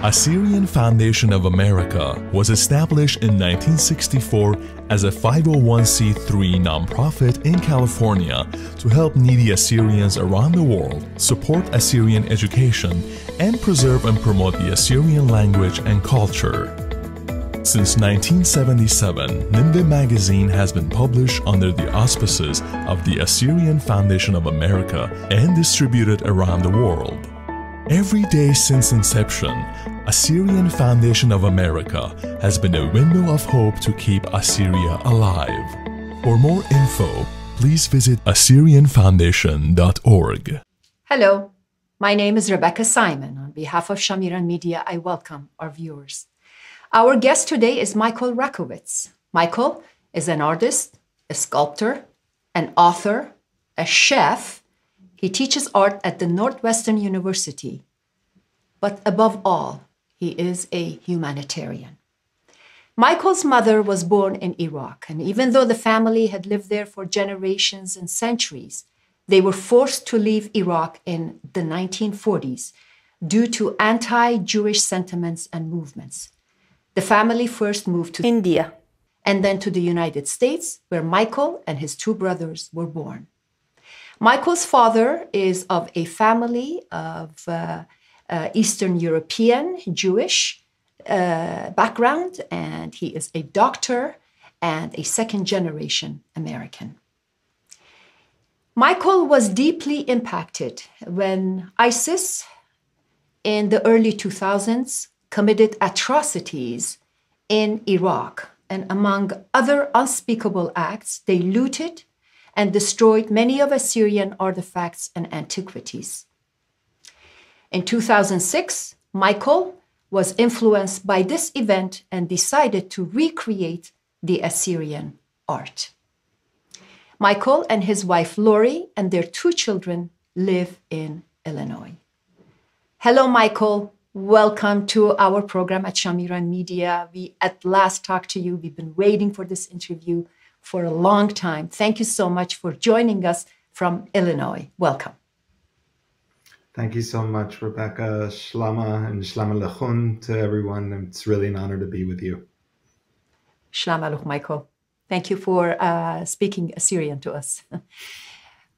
Assyrian Foundation of America was established in 1964 as a 501c3 nonprofit in California to help needy Assyrians around the world support Assyrian education and preserve and promote the Assyrian language and culture. Since 1977, Nineveh magazine has been published under the auspices of the Assyrian Foundation of America and distributed around the world. Every day since inception, Assyrian Foundation of America has been a window of hope to keep Assyria alive. For more info, please visit AssyrianFoundation.org. Hello, my name is Rebecca Simon. On behalf of Shamiran Media, I welcome our viewers. Our guest today is MICHAEL RAKOWITZ. MICHAEL is an artist, a sculptor, an author, a chef. He teaches art at the Northwestern University. But above all, he is a humanitarian. MICHAEL's mother was born in Iraq, and even though the family had lived there for generations and centuries, they were forced to leave Iraq in the 1940s due to anti-Jewish sentiments and movements. The family first moved to India and then to the United States, where MICHAEL and his two brothers were born. MICHAEL's father is of a family of Eastern European Jewish background, and he is a doctor and a second-generation American. MICHAEL was deeply impacted when ISIS in the early 2000s committed atrocities in Iraq, and among other unspeakable acts, they looted and destroyed many of Assyrian artifacts and antiquities. In 2006, MICHAEL was influenced by this event and decided to recreate the Assyrian art. MICHAEL and his wife Lori and their two children live in Illinois. Hello, MICHAEL. Welcome to our program at Shamiran Media. We at last talked to you. We've been waiting for this interview for a long time. Thank you so much for joining us from Illinois. Welcome. Thank you so much, Rebecca. Shlama and Shlama Lechun to everyone. It's really an honor to be with you. Shlama Lech, MICHAEL. Thank you for speaking Assyrian to us.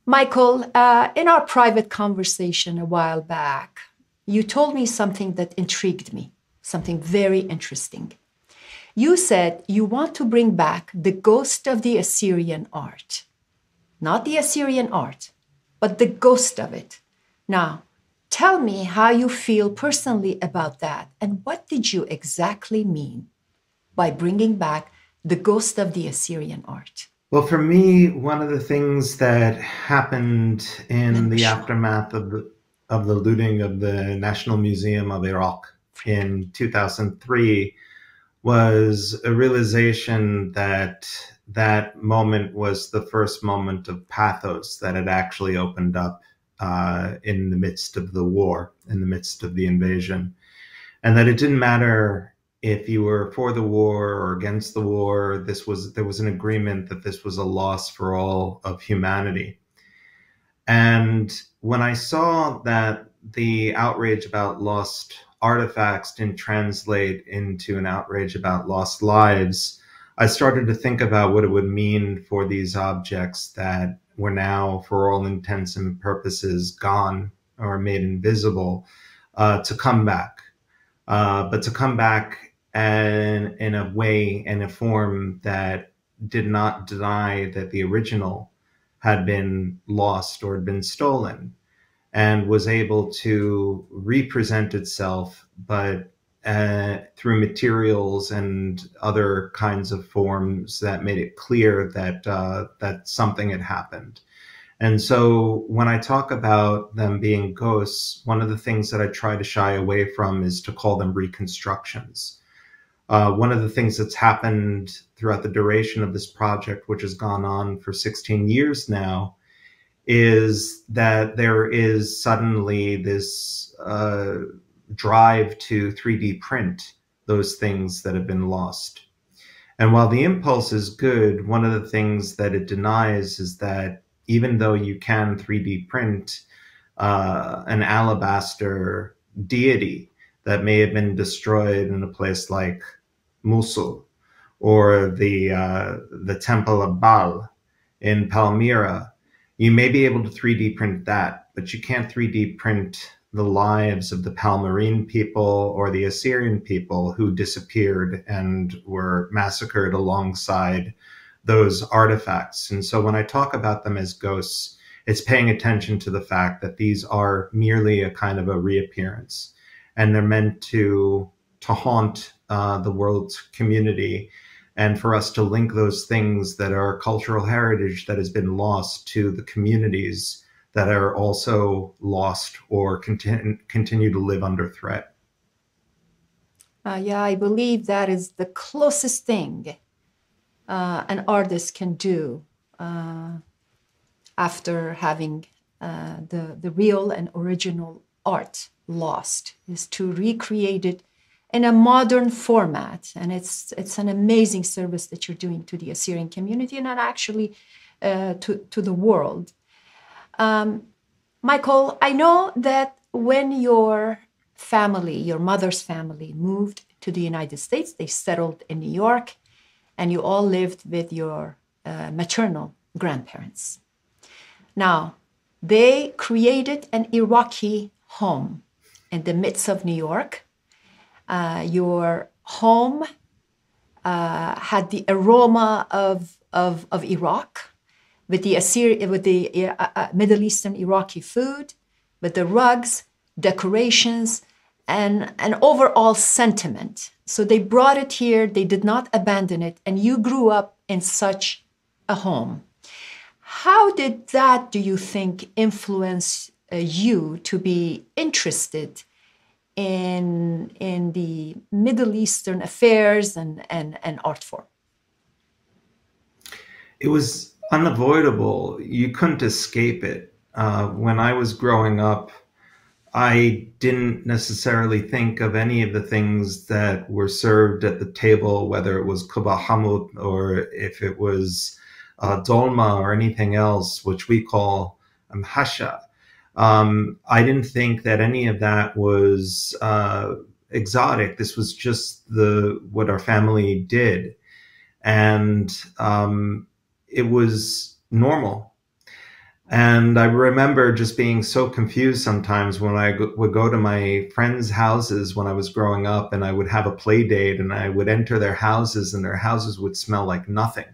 MICHAEL, in our private conversation a while back, you told me something that intrigued me, something very interesting. You said you want to bring back the ghost of the Assyrian art. Not the Assyrian art, but the ghost of it. Now, tell me how you feel personally about that, and what did you exactly mean by bringing back the ghost of the Assyrian art? Well, for me, one of the things that happened in the aftermath of the looting of the National Museum of Iraq in 2003 was a realization that that moment was the first moment of pathos that had actually opened up in the midst of the war, in the midst of the invasion, and that it didn't matter if you were for the war or against the war. There was an agreement that this was a loss for all of humanity. And when I saw that the outrage about lost artifacts didn't translate into an outrage about lost lives, I started to think about what it would mean for these objects that were now, for all intents and purposes, gone or made invisible, to come back. But to come back in a way, in a form that did not deny that the original had been lost or had been stolen, and was able to represent itself, but through materials and other kinds of forms that made it clear that that something had happened. And so when I talk about them being ghosts, one of the things that I try to shy away from is to call them reconstructions. One of the things that's happened throughout the duration of this project, which has gone on for 16 years now, is that there is suddenly this drive to 3D print those things that have been lost. And while the impulse is good, one of the things that it denies is that even though you can 3D print an alabaster deity that may have been destroyed in a place like Mosul, or the Temple of Baal in Palmyra. You may be able to 3D print that, but you can't 3D print the lives of the Palmyrene people or the Assyrian people who disappeared and were massacred alongside those artifacts. And so when I talk about them as ghosts, it's paying attention to the fact that these are merely a kind of a reappearance, and they're meant to haunt the world's community, and for us to link those things that are cultural heritage that has been lost to the communities that are also lost or continue to live under threat. Yeah, I believe that is the closest thing an artist can do after having the real and original art lost, is to recreate it in a modern format. And it's an amazing service that you're doing to the Assyrian community and actually to the world. Michael, I know that when your family, your mother's family, moved to the United States, they settled in New York, and you all lived with your maternal grandparents. Now, they created an Iraqi home in the midst of New York. Your home had the aroma of Iraq, with the Middle Eastern Iraqi food, with the rugs, decorations, and an overall sentiment. So they brought it here, they did not abandon it, and you grew up in such a home. How did that, do you think, influence you to be interested in the Middle Eastern affairs and art form? It was unavoidable. You couldn't escape it. When I was growing up, I didn't necessarily think of any of the things that were served at the table, whether it was kubah hamut or if it was dolma or anything else, which we call hasha. I didn't think that any of that was exotic. This was just what our family did. And it was normal. And I remember just being so confused sometimes when I would go to my friends' houses when I was growing up, and I would have a play date, and I would enter their houses, and their houses would smell like nothing.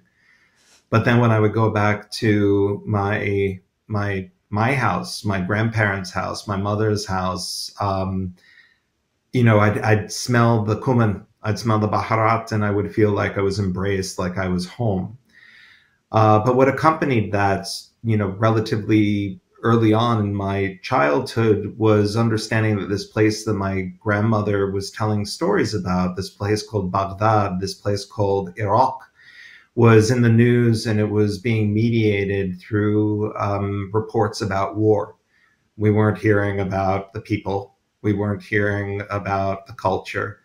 But then when I would go back to my house, my grandparents' house, my mother's house, I'd smell the kuman, I'd smell the baharat, and I would feel like I was embraced, like I was home. But what accompanied that, relatively early on in my childhood, was understanding that this place that my grandmother was telling stories about, this place called Baghdad, this place called Iraq, was in the news, and it was being mediated through reports about war. We weren't hearing about the people. We weren't hearing about the culture.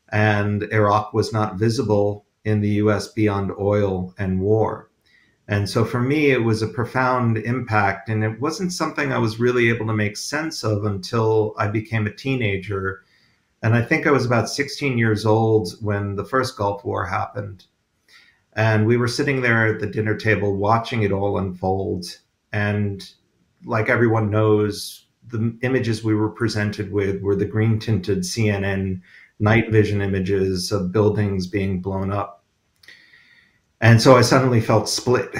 And Iraq was not visible in the US beyond oil and war. And so for me, it was a profound impact, and it wasn't something I was really able to make sense of until I became a teenager. And I think I was about 16 years old when the first Gulf War happened. And we were sitting there at the dinner table watching it all unfold. And like everyone knows, the images we were presented with were the green tinted CNN night vision images of buildings being blown up. And so I suddenly felt split.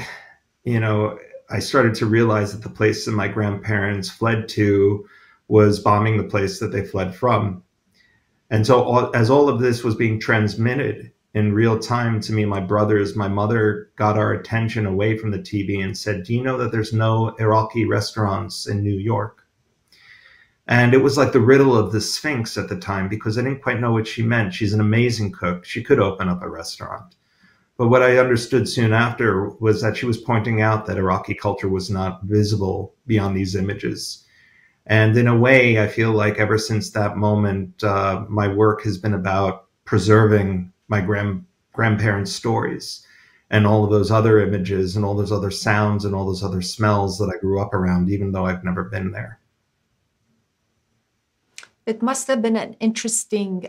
I started to realize that the place that my grandparents fled to was bombing the place that they fled from. And so as all of this was being transmitted in real time to me and my brothers, my mother got our attention away from the TV and said, "Do you know that there's no Iraqi restaurants in New York?" And it was like the riddle of the Sphinx at the time, because I didn't quite know what she meant. She's an amazing cook. She could open up a restaurant. But what I understood soon after was that she was pointing out that Iraqi culture was not visible beyond these images. And in a way, I feel like ever since that moment, my work has been about preserving my grandparents' stories and all of those other images and all those other sounds and all those other smells that I grew up around, even though I've never been there. It must have been an interesting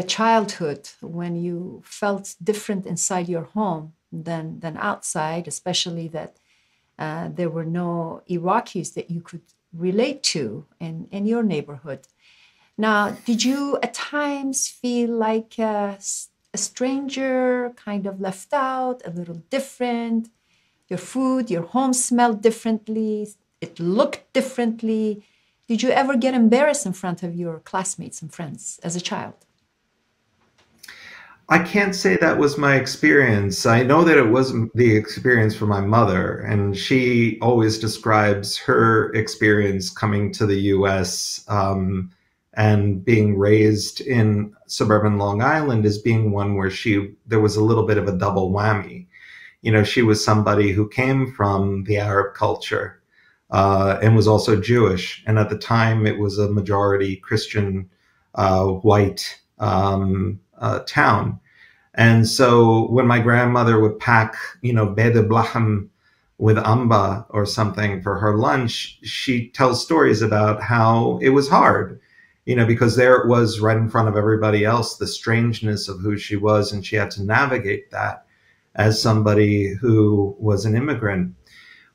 childhood when you felt different inside your home than outside, especially that there were no Iraqis that you could relate to in your neighborhood. Now, did you at times feel like a stranger, kind of left out, a little different? Your food, your home smelled differently, it looked differently. Did you ever get embarrassed in front of your classmates and friends as a child? I can't say that was my experience. I know that it wasn't the experience for my mother, and she always describes her experience coming to the US and being raised in suburban Long Island as being one where there was a little bit of a double whammy. You know, she was somebody who came from the Arab culture and was also Jewish. And at the time, it was a majority Christian white town. And so when my grandmother would pack, you know, bed blahem with amba or something for her lunch, she tells stories about how it was hard, you know, because there it was right in front of everybody else, the strangeness of who she was, and she had to navigate that as somebody who was an immigrant.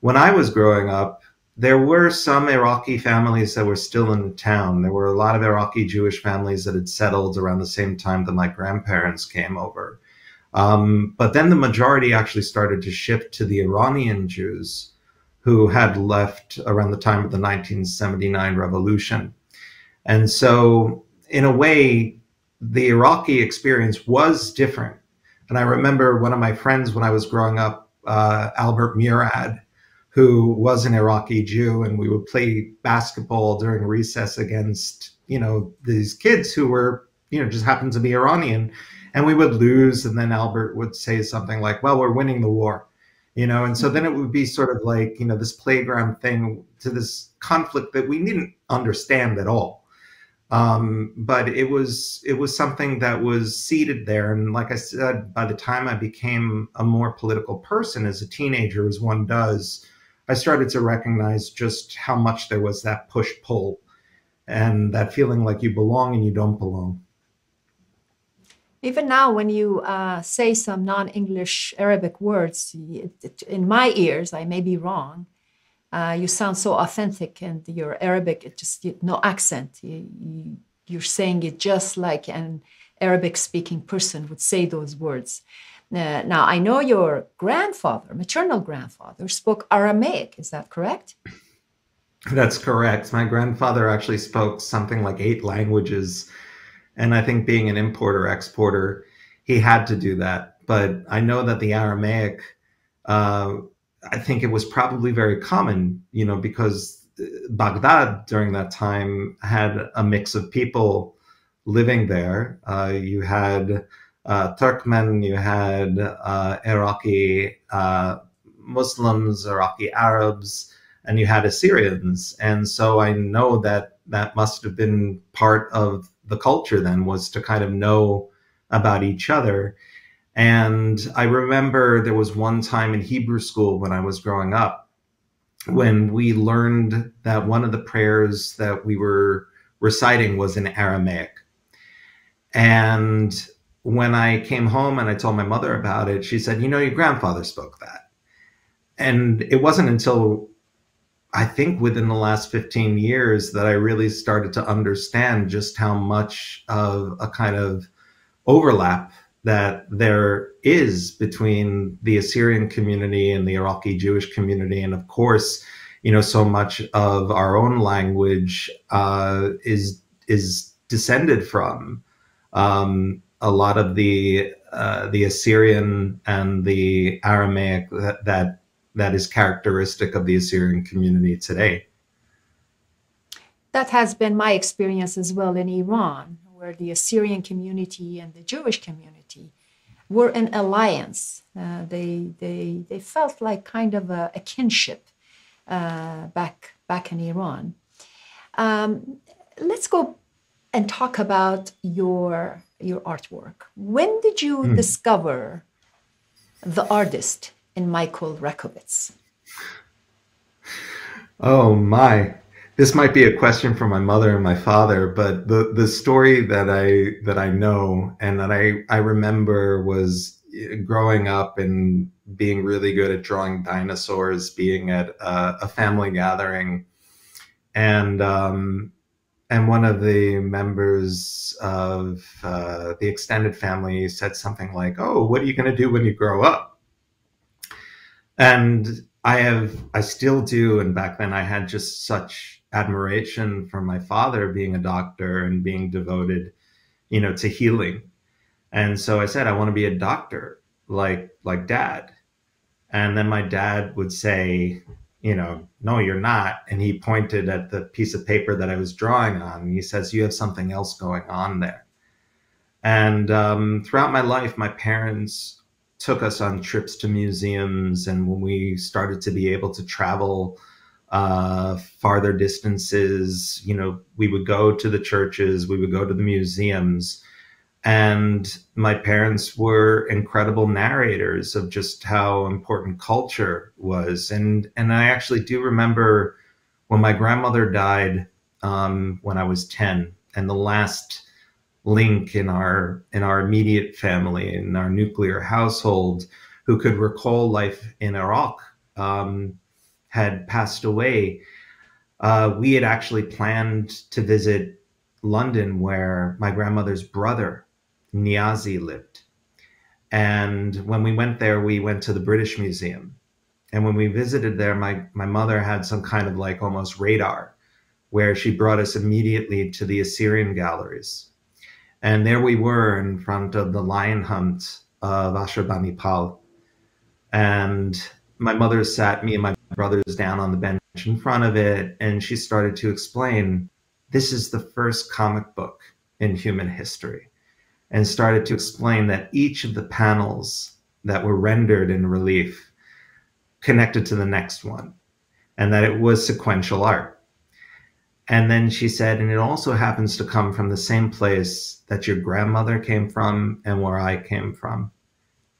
When I was growing up, there were some Iraqi families that were still in the town. There were a lot of Iraqi Jewish families that had settled around the same time that my grandparents came over. But then the majority actually started to shift to the Iranian Jews who had left around the time of the 1979 revolution. And so, in a way, the Iraqi experience was different. And I remember one of my friends when I was growing up, Albert Murad, who was an Iraqi Jew, and we would play basketball during recess against, you know, these kids who were, you know, just happened to be Iranian, and we would lose. And then Albert would say something like, well, we're winning the war, you know, and so then it would be sort of like, you know, this playground thing to this conflict that we didn't understand at all. But it was something that was seated there. And like I said, by the time I became a more political person as a teenager, as one does, I started to recognize just how much there was that push-pull and that feeling like you belong and you don't belong. Even now, when you say some non-English Arabic words, in my ears, I may be wrong, you sound so authentic, and your Arabic, it just no accent. You're saying it just like an Arabic-speaking person would say those words. Now, I know your grandfather, maternal grandfather, spoke Aramaic. Is that correct? That's correct. My grandfather actually spoke something like 8 languages. And I think being an importer-exporter, he had to do that. But I know that the Aramaic, I think it was probably very common, you know, because Baghdad during that time had a mix of people living there. You had Turkmen, you had Iraqi Muslims, Iraqi Arabs, and you had Assyrians. And so I know that that must have been part of the culture then, was to kind of know about each other. And I remember there was one time in Hebrew school when I was growing up when we learned that one of the prayers that we were reciting was in Aramaic. And when I came home and I told my mother about it, she said, you know, your grandfather spoke that. And it wasn't until I think within the last 15 years that I really started to understand just how much of a kind of overlap that there is between the Assyrian community and the Iraqi Jewish community. And of course, you know, so much of our own language is descended from a lot of the Assyrian and the Aramaic that is characteristic of the Assyrian community today. That has been my experience as well in Iran, where the Assyrian community and the Jewish community were in alliance. They felt like kind of a kinship back in Iran. Let's go and talk about your artwork. When did you discover the artist in MICHAEL Rakowitz? Oh my. This might be a question for my mother and my father, but the story that I know and that I remember was growing up and being really good at drawing dinosaurs, being at a family gathering, and one of the members of the extended family said something like, "Oh, what are you going to do when you grow up?" And I still do. And back then I had just such admiration for my father being a doctor and being devoted, to healing. And so I said, I want to be a doctor like dad. And then my dad would say, no, you're not. And he pointed at the piece of paper that I was drawing on. And he says, you have something else going on there. And throughout my life, my parents took us on trips to museums. And when we started to be able to travel farther distances, we would go to the churches, we would go to the museums. And my parents were incredible narrators of just how important culture was. And I actually do remember when my grandmother died when I was 10, and the last link in our immediate family, in our nuclear household, who could recall life in Iraq, had passed away. We had actually planned to visit London, where my grandmother's brother, Niazi, lived. And when we went there, we went to the British Museum. And when we visited there, my mother had some kind of like almost radar, where she brought us immediately to the Assyrian galleries. And there we were in front of the lion hunt of Ashurbanipal. And my mother sat me and my brothers down on the bench in front of it, and she started to explain, this is the first comic book in human history, and started to explain that each of the panels that were rendered in relief connected to the next one, and that it was sequential art. And then she said, and it also happens to come from the same place that your grandmother came from and where I came from.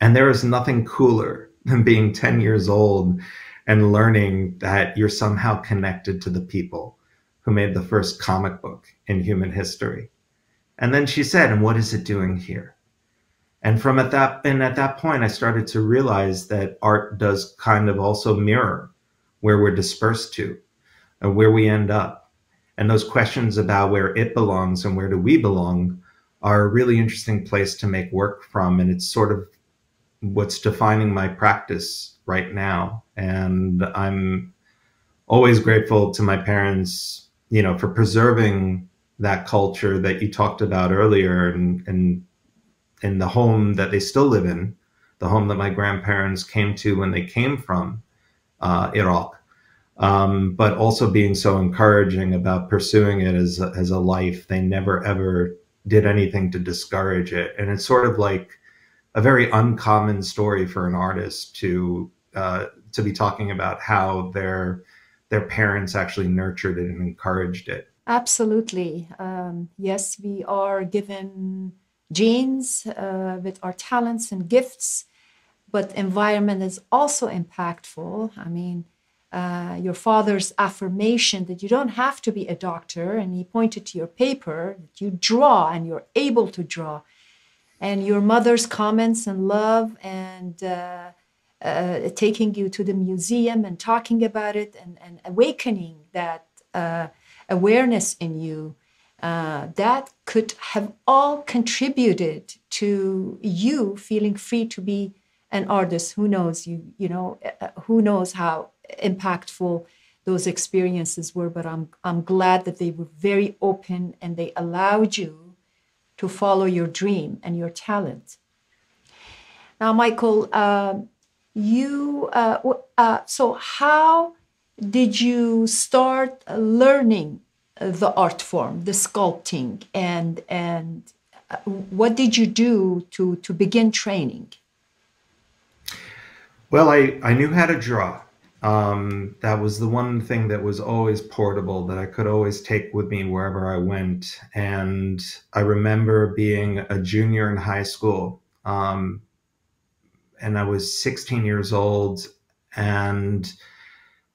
And there is nothing cooler than being 10 years old and learning that you're somehow connected to the people who made the first comic book in human history. And then she said, and what is it doing here? And at that point, I started to realize that art does kind of also mirror where we're dispersed to, or where we end up. And those questions about where it belongs and where do we belong are a really interesting place to make work from. And it's sort of what's defining my practice right now. And I'm always grateful to my parents, for preserving that culture that you talked about earlier, and in the home that they still live in, the home that my grandparents came to when they came from Iraq. But also being so encouraging about pursuing it as a life. They never, ever did anything to discourage it. And it's sort of like a very uncommon story for an artist to be talking about how their parents actually nurtured it and encouraged it. Absolutely. Yes, we are given genes with our talents and gifts, but environment is also impactful. I mean, your father's affirmation that you don't have to be a doctor, and he pointed to your paper that you draw and you're able to draw, and your mother's comments and love and taking you to the museum and talking about it and awakening that awareness in you, that could have all contributed to you feeling free to be an artist. Who knows? Who knows how impactful those experiences were, but I'm glad that they were very open and they allowed you to follow your dream and your talent. Now, Michael, so how did you start learning the art form, the sculpting, and what did you do to begin training? Well, I knew how to draw. That was the one thing that was always portable, that I could always take with me wherever I went. And I remember being a junior in high school, and I was 16 years old, and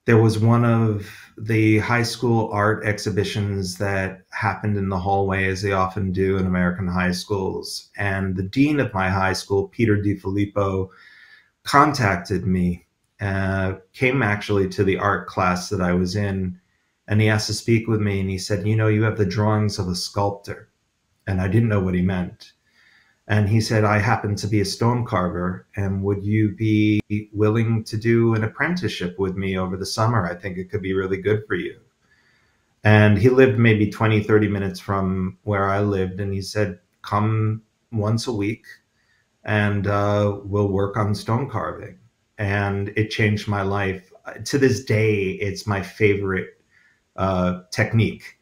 there was one of the high school art exhibitions that happened in the hallway, as they often do in American high schools. And the dean of my high school, Peter DiFilippo, contacted me, came actually to the art class that I was in, and he asked to speak with me. And he said, you know, you have the drawings of a sculptor. And I didn't know what he meant. And he said, I happen to be a stone carver, and would you be willing to do an apprenticeship with me over the summer? I think it could be really good for you. And he lived maybe 20, 30 minutes from where I lived. And he said, come once a week and we'll work on stone carving. And it changed my life. To this day, it's my favorite technique.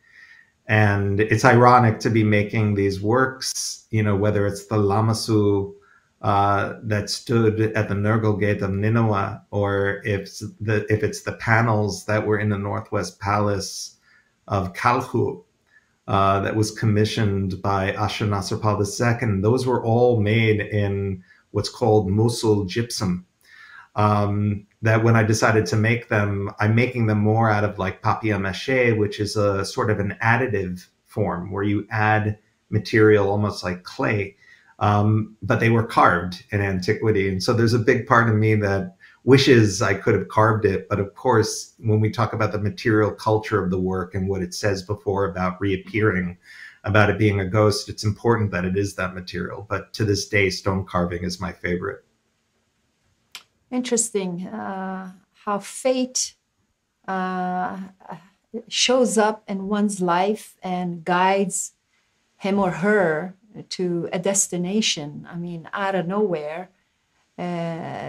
And it's ironic to be making these works, you know, whether it's the LAMASSU that stood at the Nergal Gate of Nineveh, or if it's the panels that were in the Northwest Palace of Kalhu that was commissioned by Ashurnasirpal II. Those were all made in what's called Mosul gypsum. That when I decided to make them, I'm making them more out of like papier-mâché, which is a sort of an additive form where you add material almost like clay, but they were carved in antiquity. And so there's a big part of me that wishes I could have carved it. But of course, when we talk about the material culture of the work and what it says before about reappearing, about it being a ghost, it's important that it is that material. But to this day, stone carving is my favorite. Interesting how fate shows up in one's life and guides him or her to a destination. I mean, out of nowhere,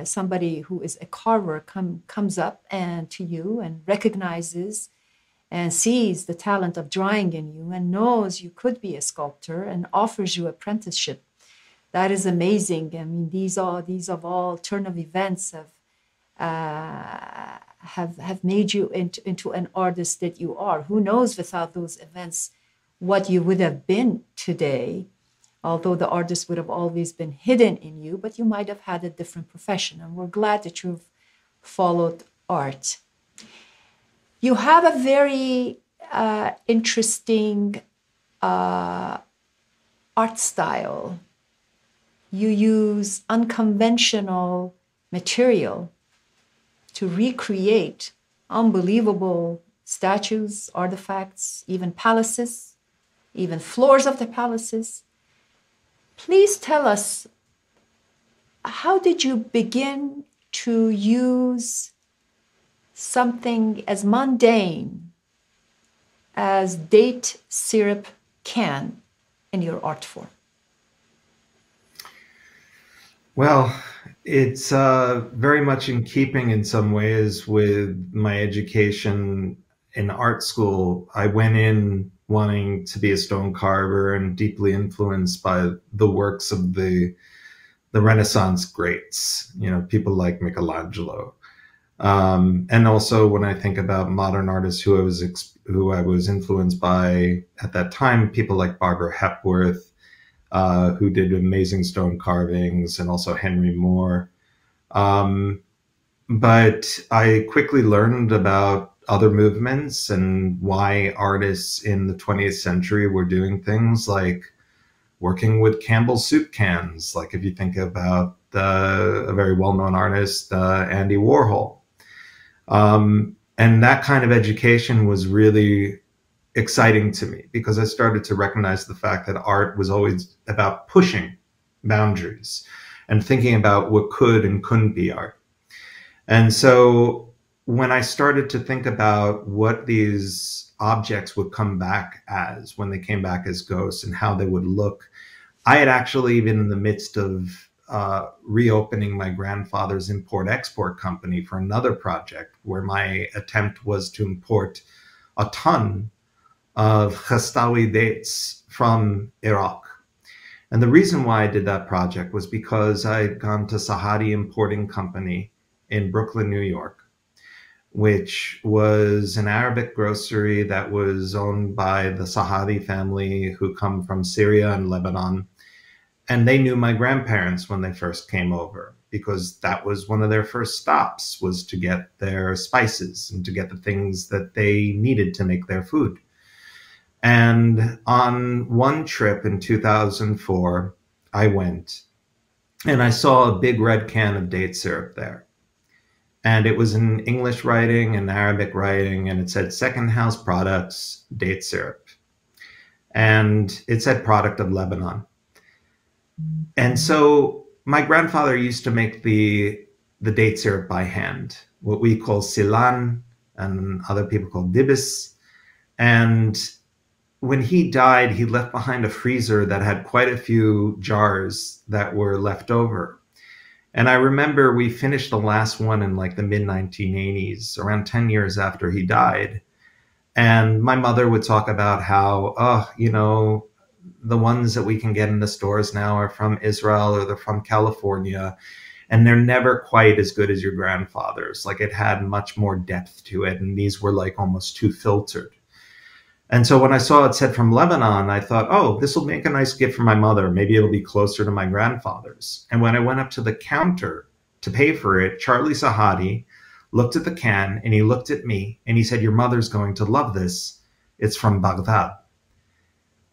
somebody who is a carver comes up and to you and recognizes and sees the talent of drawing in you and knows you could be a sculptor and offers you apprenticeship. That is amazing. I mean, these of all turn of events have made you into an artist that you are. Who knows without those events what you would have been today, although the artist would have always been hidden in you, but you might have had a different profession. And we're glad that you've followed art. You have a very interesting art style. You use unconventional material to recreate unbelievable statues, artifacts, even palaces, even floors of the palaces. Please tell us, how did you begin to use something as mundane as date syrup can in your art form? Well, it's very much in keeping in some ways with my education in art school. I went in wanting to be a stone carver and deeply influenced by the works of the Renaissance greats, you know, people like Michelangelo. And also when I think about modern artists who I was influenced by at that time, people like Barbara Hepworth, who did amazing stone carvings, and also Henry Moore. But I quickly learned about other movements and why artists in the 20th century were doing things like working with Campbell soup cans, like if you think about a very well-known artist, Andy Warhol. And that kind of education was really exciting to me because I started to recognize the fact that art was always about pushing boundaries and thinking about what could and couldn't be art. And so when I started to think about what these objects would come back as when they came back as ghosts and how they would look, I had actually been in the midst of reopening my grandfather's import-export company for another project where my attempt was to import a ton of Khastawi dates from Iraq. And the reason why I did that project was because I had gone to Sahadi Importing Company in Brooklyn, New York, which was an Arabic grocery that was owned by the Sahadi family who come from Syria and Lebanon. And they knew my grandparents when they first came over. because that was one of their first stops, was to get their spices and to get the things that they needed to make their food. And on one trip in 2004, I went and I saw a big red can of date syrup there. And it was in English writing and Arabic writing, and it said Second House Products Date Syrup. And it said product of Lebanon. And so my grandfather used to make the date syrup by hand, what we call silan, and other people call dibis. And when he died, he left behind a freezer that had quite a few jars that were left over. And I remember we finished the last one in like the mid-1980s, around 10 years after he died. And my mother would talk about how, oh, you know, the ones that we can get in the stores now are from Israel or they're from California, and they're never quite as good as your grandfather's. Like, it had much more depth to it, and these were like almost too filtered. And so when I saw it said from Lebanon, I thought, oh, this will make a nice gift for my mother. Maybe it'll be closer to my grandfather's. And when I went up to the counter to pay for it, Charlie Sahadi looked at the can and he looked at me and he said, your mother's going to love this. It's from Baghdad.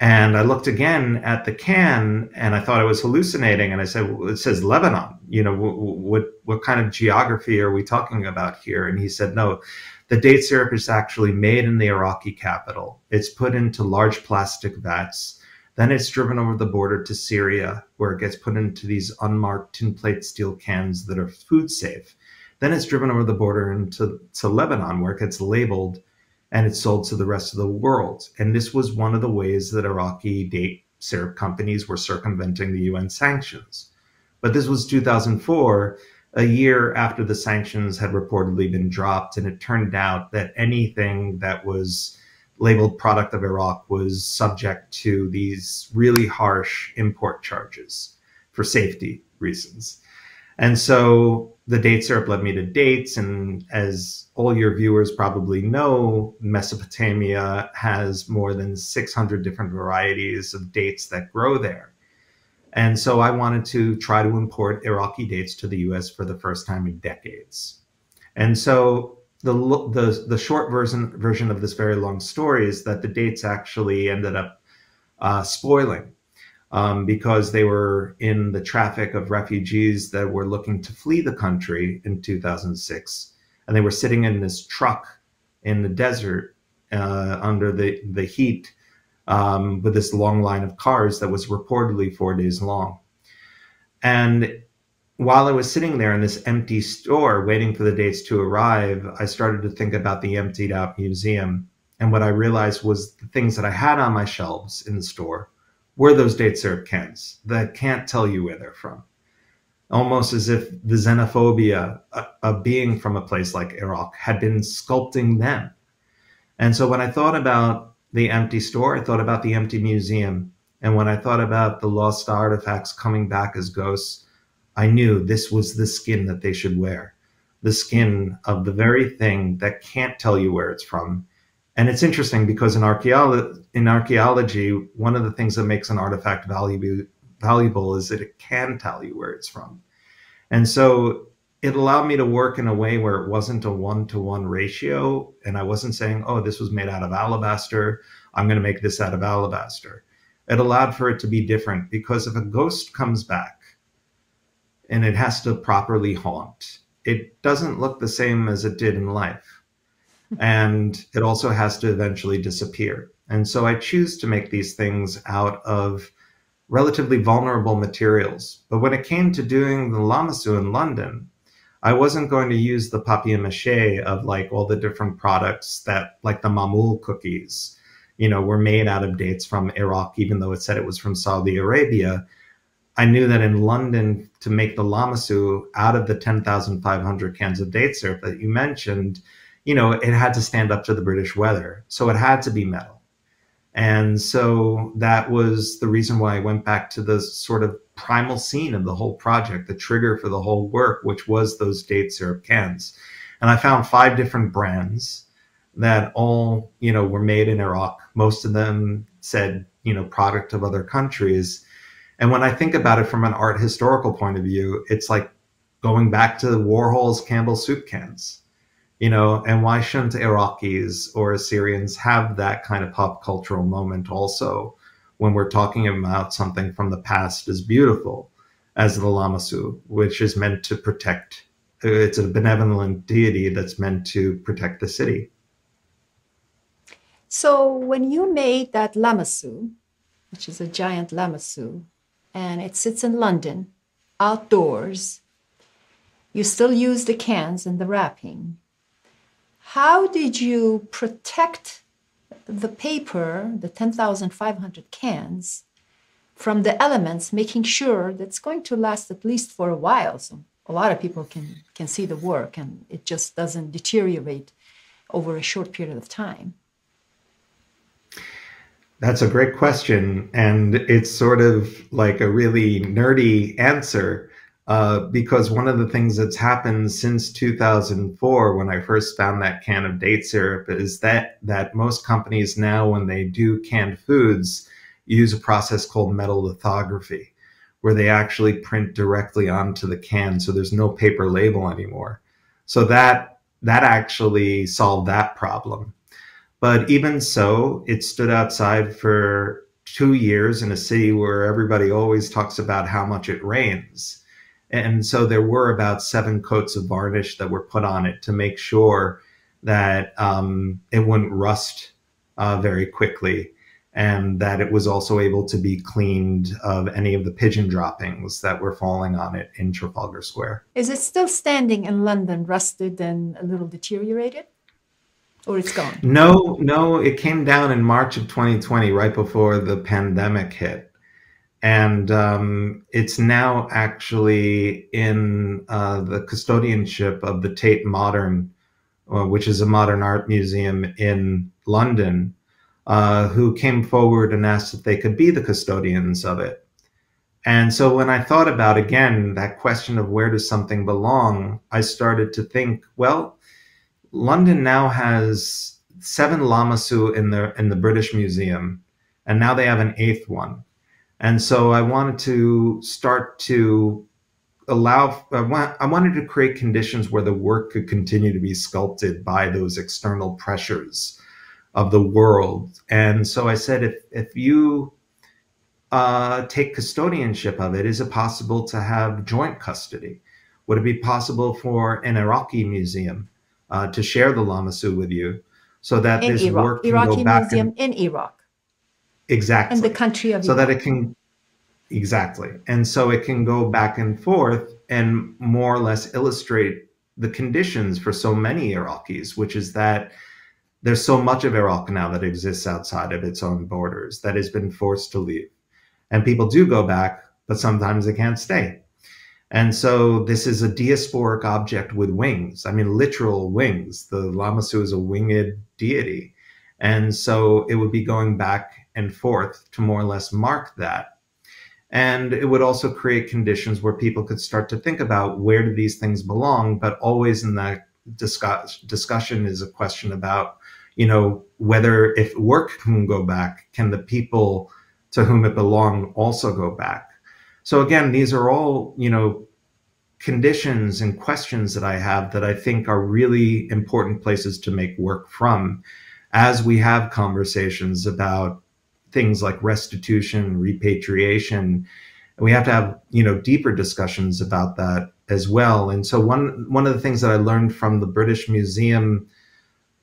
And I looked again at the can and I thought I was hallucinating. And I said, well, it says Lebanon. You know, what kind of geography are we talking about here? And he said, no, the date syrup is actually made in the Iraqi capital. It's put into large plastic vats. Then it's driven over the border to Syria, where it gets put into these unmarked tin plate steel cans that are food safe. Then it's driven over the border into Lebanon, where it gets labeled and it's sold to the rest of the world. And this was one of the ways that Iraqi date syrup companies were circumventing the UN sanctions. But this was 2004, a year after the sanctions had reportedly been dropped. And it turned out that anything that was labeled product of Iraq was subject to these really harsh import charges for safety reasons. And so the date syrup led me to dates. And as all your viewers probably know, Mesopotamia has more than 600 different varieties of dates that grow there. And so I wanted to try to import Iraqi dates to the US for the first time in decades. And so the short version of this very long story is that the dates actually ended up spoiling because they were in the traffic of refugees that were looking to flee the country in 2006. And they were sitting in this truck in the desert under the heat with this long line of cars that was reportedly 4 days long. And while I was sitting there in this empty store waiting for the dates to arrive, I started to think about the emptied out museum. And what I realized was the things that I had on my shelves in the store were those date syrup cans that can't tell you where they're from. Almost as if the xenophobia of being from a place like Iraq had been sculpting them. And so when I thought about the empty store, I thought about the empty museum. And when I thought about the lost artifacts coming back as ghosts, I knew this was the skin that they should wear. The skin of the very thing that can't tell you where it's from. And it's interesting because in archaeology, one of the things that makes an artifact valuable is that it can tell you where it's from. And so it allowed me to work in a way where it wasn't a one-to-one ratio. And I wasn't saying, oh, this was made out of alabaster, I'm going to make this out of alabaster. It allowed for it to be different because if a ghost comes back and it has to properly haunt, it doesn't look the same as it did in life. And it also has to eventually disappear. And so I choose to make these things out of relatively vulnerable materials. But when it came to doing the LAMASSU in London, I wasn't going to use the papier-mâché of like all the different products that, like the mamul cookies, you know, were made out of dates from Iraq, even though it said it was from Saudi Arabia. I knew that in London, to make the LAMASSU out of the 10,500 cans of date syrup that you mentioned, you know, it had to stand up to the British weather. So it had to be metal. And so that was the reason why I went back to the sort of primal scene of the whole project, the trigger for the whole work, which was those date syrup cans. And I found 5 different brands that all, you know, were made in Iraq. Most of them said, you know, product of other countries. And when I think about it from an art historical point of view, it's like going back to Warhol's Campbell soup cans, you know, and why shouldn't Iraqis or Assyrians have that kind of pop cultural moment also when we're talking about something from the past as beautiful as the LAMASSU, which is meant to protect, it's a benevolent deity that's meant to protect the city. So when you made that LAMASSU, which is a giant LAMASSU, and it sits in London, outdoors, you still use the cans and the wrapping. How did you protect the paper, the 10,500 cans, from the elements, making sure that it's going to last at least for a while? So a lot of people can see the work and it just doesn't deteriorate over a short period of time. That's a great question. And it's sort of like a really nerdy answer because one of the things that's happened since 2004, when I first found that can of date syrup, is that most companies now, when they do canned foods, use a process called metal lithography, where they actually print directly onto the can. So there's no paper label anymore. So that actually solved that problem. But even so, it stood outside for 2 years in a city where everybody always talks about how much it rains. And so there were about 7 coats of varnish that were put on it to make sure that it wouldn't rust very quickly, and that it was also able to be cleaned of any of the pigeon droppings that were falling on it in Trafalgar Square. Is it still standing in London, rusted and a little deteriorated? Or it's gone? No, it came down in March of 2020, right before the pandemic hit. And it's now actually in the custodianship of the Tate Modern, which is a modern art museum in London, who came forward and asked if they could be the custodians of it. And so when I thought about, again, that question of where does something belong, I started to think, well, London now has 7 LAMASSU in the British Museum, and now they have an 8th one. And so I wanted to start to I wanted to create conditions where the work could continue to be sculpted by those external pressures of the world. And so I said, if you take custodianship of it, is it possible to have joint custody? Would it be possible for an Iraqi museum to share the LAMASSU with you, so that in this Iraq. work can Iraqi go back museum in Iraq. Exactly. In the country of so Iraq. that it can exactly, and so it can go back and forth and more or less illustrate the conditions for so many Iraqis, which is that there's so much of Iraq now that exists outside of its own borders that has been forced to leave, and people do go back, but sometimes they can't stay. And so this is a diasporic object with wings. I mean, literal wings. The LAMASSU is a winged deity. And so it would be going back and forth to more or less mark that. And it would also create conditions where people could start to think about where do these things belong, but always in that discussion is a question about, you know, whether if work can go back, can the people to whom it belonged also go back? So again, these are all, you know, conditions and questions that I have that I think are really important places to make work from as we have conversations about things like restitution, repatriation. We have to have, you know, deeper discussions about that as well. And so one of the things that I learned from the British Museum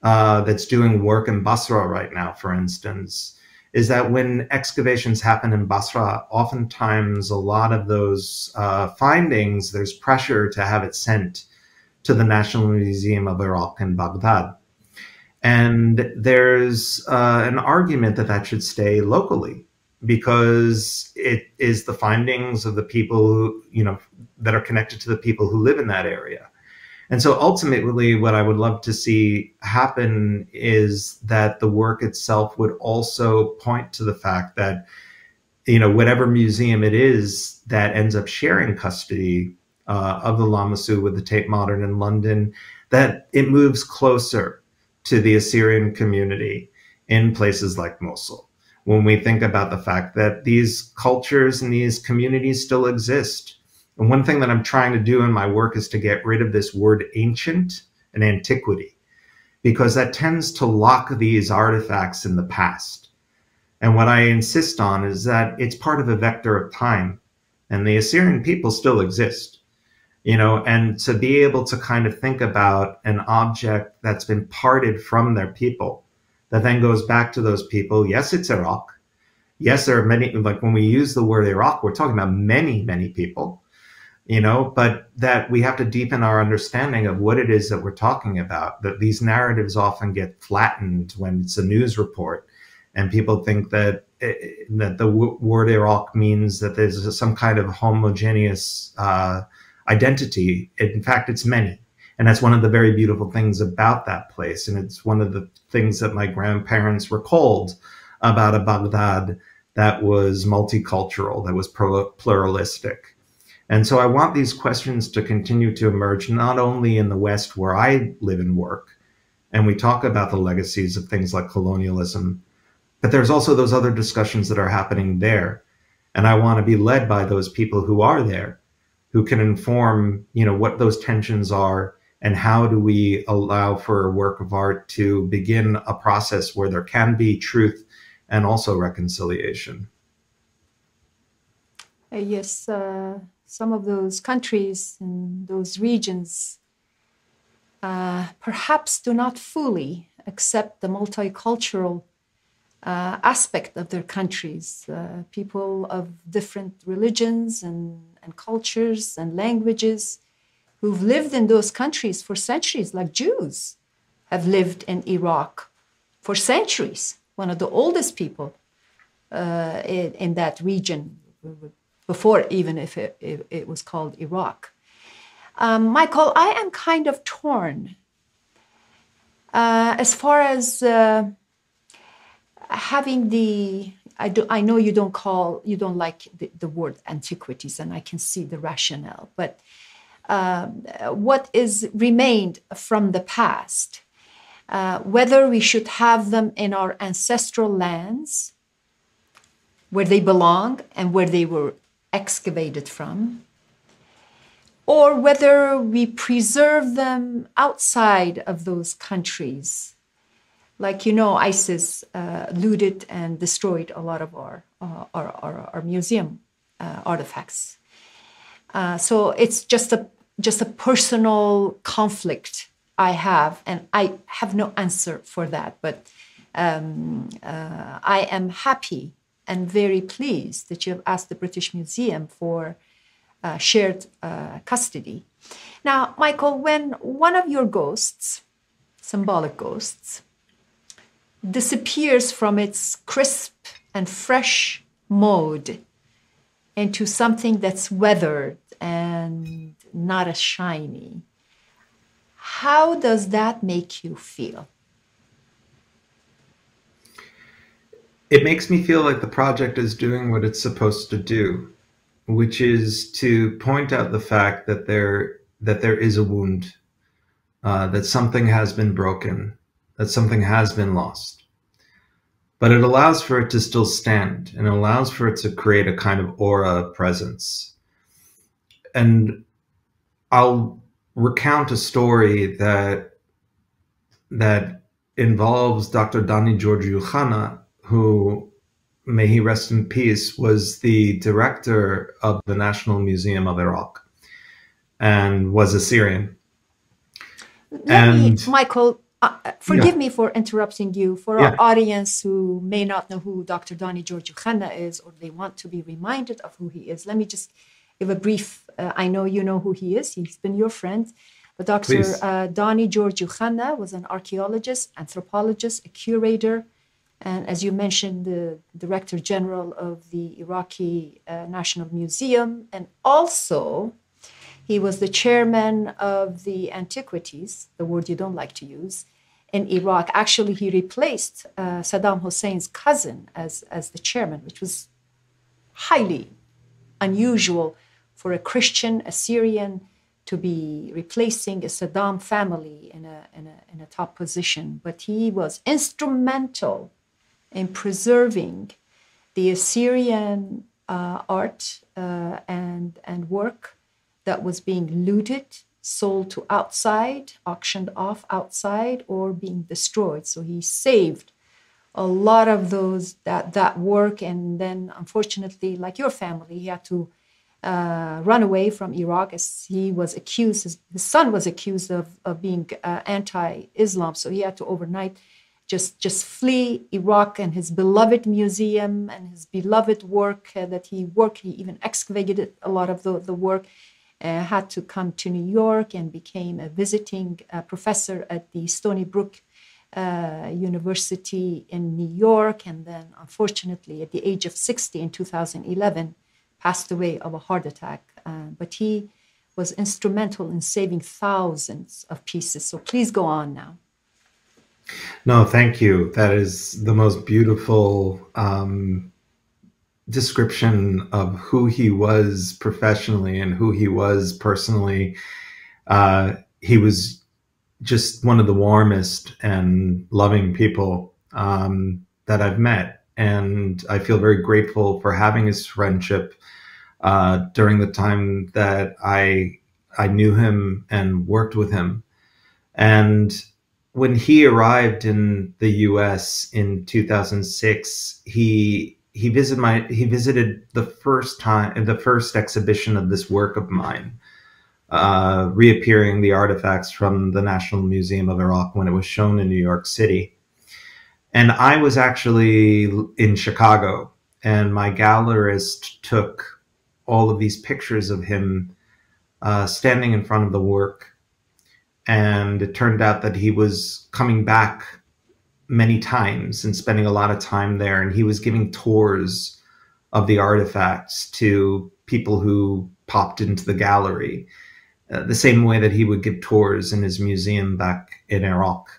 that's doing work in Basra right now, for instance, is that when excavations happen in Basra, oftentimes a lot of those findings, there's pressure to have it sent to the National Museum of Iraq in Baghdad. And there's an argument that that should stay locally because it is the findings of the people who, you know, that are connected to the people who live in that area. And so ultimately what I would love to see happen is that the work itself would also point to the fact that, you know, whatever museum it is that ends up sharing custody of the LAMASSU with the Tate Modern in London, that it moves closer to the Assyrian community in places like Mosul. When we think about the fact that these cultures and these communities still exist, And one thing that I'm trying to do in my work is to get rid of this word ancient and antiquity, because that tends to lock these artifacts in the past. And what I insist on is that it's part of a vector of time, and the Assyrian people still exist, and to be able to kind of think about an object that's been parted from their people, that then goes back to those people. Yes, it's Iraq. Yes, there are many, like when we use the word Iraq, we're talking about many, many people, but that we have to deepen our understanding of what it is that we're talking about, that these narratives often get flattened when it's a news report. And people think that the word Iraq means that there's some kind of homogeneous identity. In fact, it's many. And that's one of the very beautiful things about that place. And it's one of the things that my grandparents recalled about a Baghdad that was multicultural, that was pluralistic. And so I want these questions to continue to emerge, not only in the West where I live and work, and we talk about the legacies of things like colonialism, but there's also those other discussions that are happening there. And I want to be led by those people who are there, who can inform, what those tensions are, and how do we allow for a work of art to begin a process where there can be truth and also reconciliation. Yes, some of those countries and those regions perhaps do not fully accept the multicultural aspect of their countries. People of different religions and cultures and languages who've lived in those countries for centuries, like Jews have lived in Iraq for centuries, one of the oldest people in that region, before even if it was called Iraq. Michael, I am kind of torn as far as having I know you don't like the word antiquities, and I can see the rationale, but what is remained from the past, whether we should have them in our ancestral lands where they belong and where they were excavated from, or whether we preserve them outside of those countries. Like, ISIS looted and destroyed a lot of our museum artifacts. So it's just a personal conflict I have, and I have no answer for that. But I am happy and very pleased that you have asked the British Museum for shared custody. Now, Michael, when one of your ghosts, symbolic ghosts, disappears from its crisp and fresh mode into something that's weathered and not as shiny, how does that make you feel? It makes me feel like the project is doing what it's supposed to do, which is to point out the fact that there is a wound, that something has been broken, that something has been lost. But it allows for it to still stand, and it allows for it to create a kind of aura of presence. And I'll recount a story that involves Dr. Dani Georgiou-Khana, who, may he rest in peace, was the director of the National Museum of Iraq and was Assyrian. Michael, forgive me for interrupting you. For our audience who may not know who Dr. Dani Georgiou-Khana is, or they want to be reminded of who he is, let me just give a brief, I know you know who he is, he's been your friend, but Dr. Dani Georgiou-Khana was an archaeologist, anthropologist, a curator, and as you mentioned, the Director General of the Iraqi National Museum, and also he was the chairman of the Antiquities, the word you don't like to use, in Iraq. Actually, he replaced Saddam Hussein's cousin as the chairman, which was highly unusual for a Christian Assyrian to be replacing a Saddam family in a top position. But he was instrumental in preserving the Assyrian art and work that was being looted, sold to outside, auctioned off outside, or being destroyed. So he saved a lot of that work. And then, unfortunately, like your family, he had to run away from Iraq, as he was accused, his son was accused of being anti-Islam. So he had to overnight just flee Iraq and his beloved museum and his beloved work that he worked. He even excavated a lot of the work. Had to come to New York and became a visiting professor at the Stony Brook University in New York. And then, unfortunately, at the age of 60 in 2011, passed away of a heart attack. But he was instrumental in saving thousands of pieces. So please go on now. No, thank you. That is the most beautiful description of who he was professionally and who he was personally. He was just one of the warmest and loving people that I've met. And I feel very grateful for having his friendship during the time that I knew him and worked with him. And when he arrived in the US in 2006, he visited the first exhibition of this work of mine, reappearing the artifacts from the National Museum of Iraq when it was shown in New York City. And I was actually in Chicago, and my gallerist took all of these pictures of him standing in front of the work. And it turned out that he was coming back many times and spending a lot of time there. And he was giving tours of the artifacts to people who popped into the gallery, the same way that he would give tours in his museum back in Iraq.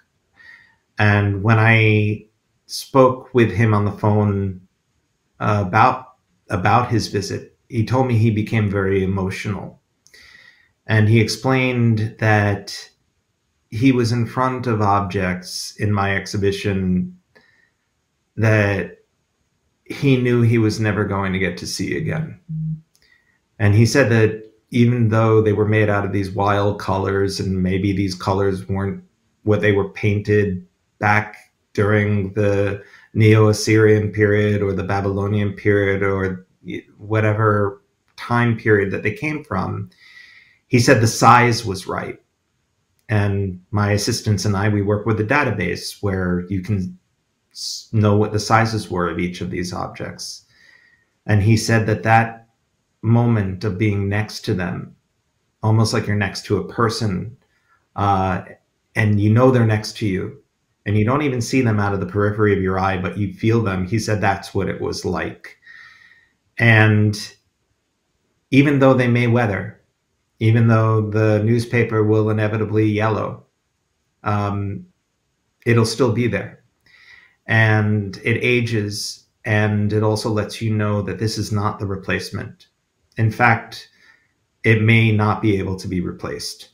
And when I spoke with him on the phone about his visit, he told me he became very emotional. And he explained that he was in front of objects in my exhibition that he knew he was never going to get to see again. And he said that even though they were made out of these wild colors, and maybe these colors weren't what they were painted back during the Neo-Assyrian period or the Babylonian period or whatever time period that they came from, he said the size was right. And my assistants and I, we work with a database where you can know what the sizes were of each of these objects. And he said that that moment of being next to them, almost like you're next to a person, and you know they're next to you, and you don't even see them out of the periphery of your eye, but you feel them. He said that's what it was like. And even though they may weather, even though the newspaper will inevitably yellow, it'll still be there. And it ages, and it also lets you know that this is not the replacement. In fact, it may not be able to be replaced.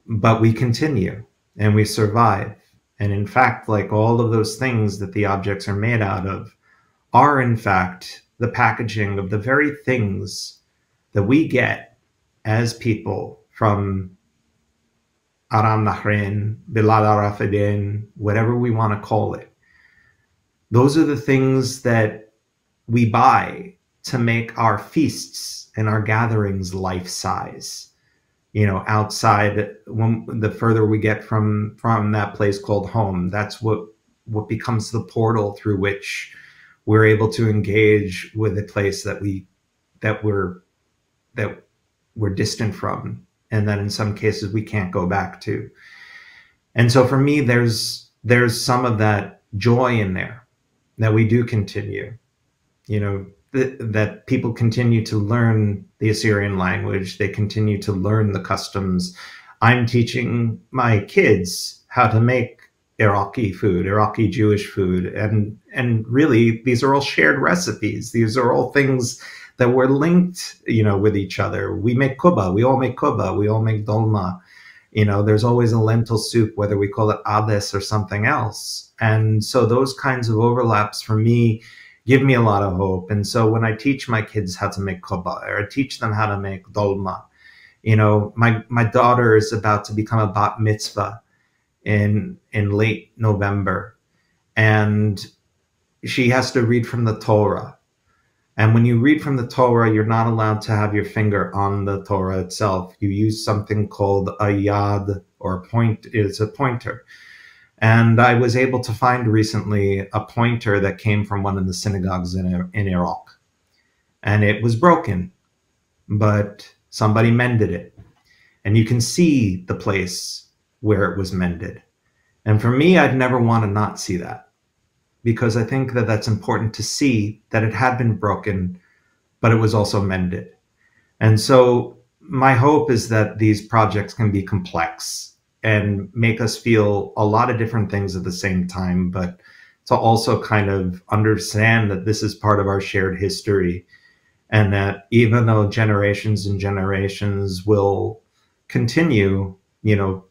But we continue, and we survive. And in fact, like all of those things that the objects are made out of are in fact the packaging of the very things that we get as people from Aram Nahrain, Bilad Arafidin, whatever we want to call it. Those are the things that we buy to make our feasts and our gatherings life-size. You know, outside, when the further we get from that place called home, that's what becomes the portal through which we're able to engage with a place that we're distant from, and that in some cases we can't go back to. And so for me, there's some of that joy in there, that we do continue, you know, that people continue to learn the Assyrian language, they continue to learn the customs. I'm teaching my kids how to make Iraqi food, Iraqi Jewish food, and really these are all shared recipes. These are all things that we're linked, you know, with each other. We make kuba, we all make kuba, we all make dolma. You know, there's always a lentil soup, whether we call it ades or something else. And so those kinds of overlaps for me give me a lot of hope. And so when I teach my kids how to make kuba, or I teach them how to make dolma, You know, my daughter is about to become a bat mitzvah in late November, and she has to read from the Torah. And when you read from the Torah, you're not allowed to have your finger on the Torah itself. You use something called a yad, or a point. It's a pointer. And I was able to find recently a pointer that came from one of the synagogues in Iraq. And it was broken, but somebody mended it. And you can see the place where it was mended. And for me, I'd never want to not see that, because I think that that's important to see that it had been broken, but it was also mended. And so my hope is that these projects can be complex and make us feel a lot of different things at the same time, but to also kind of understand that this is part of our shared history, and that even though generations and generations will continue, you know,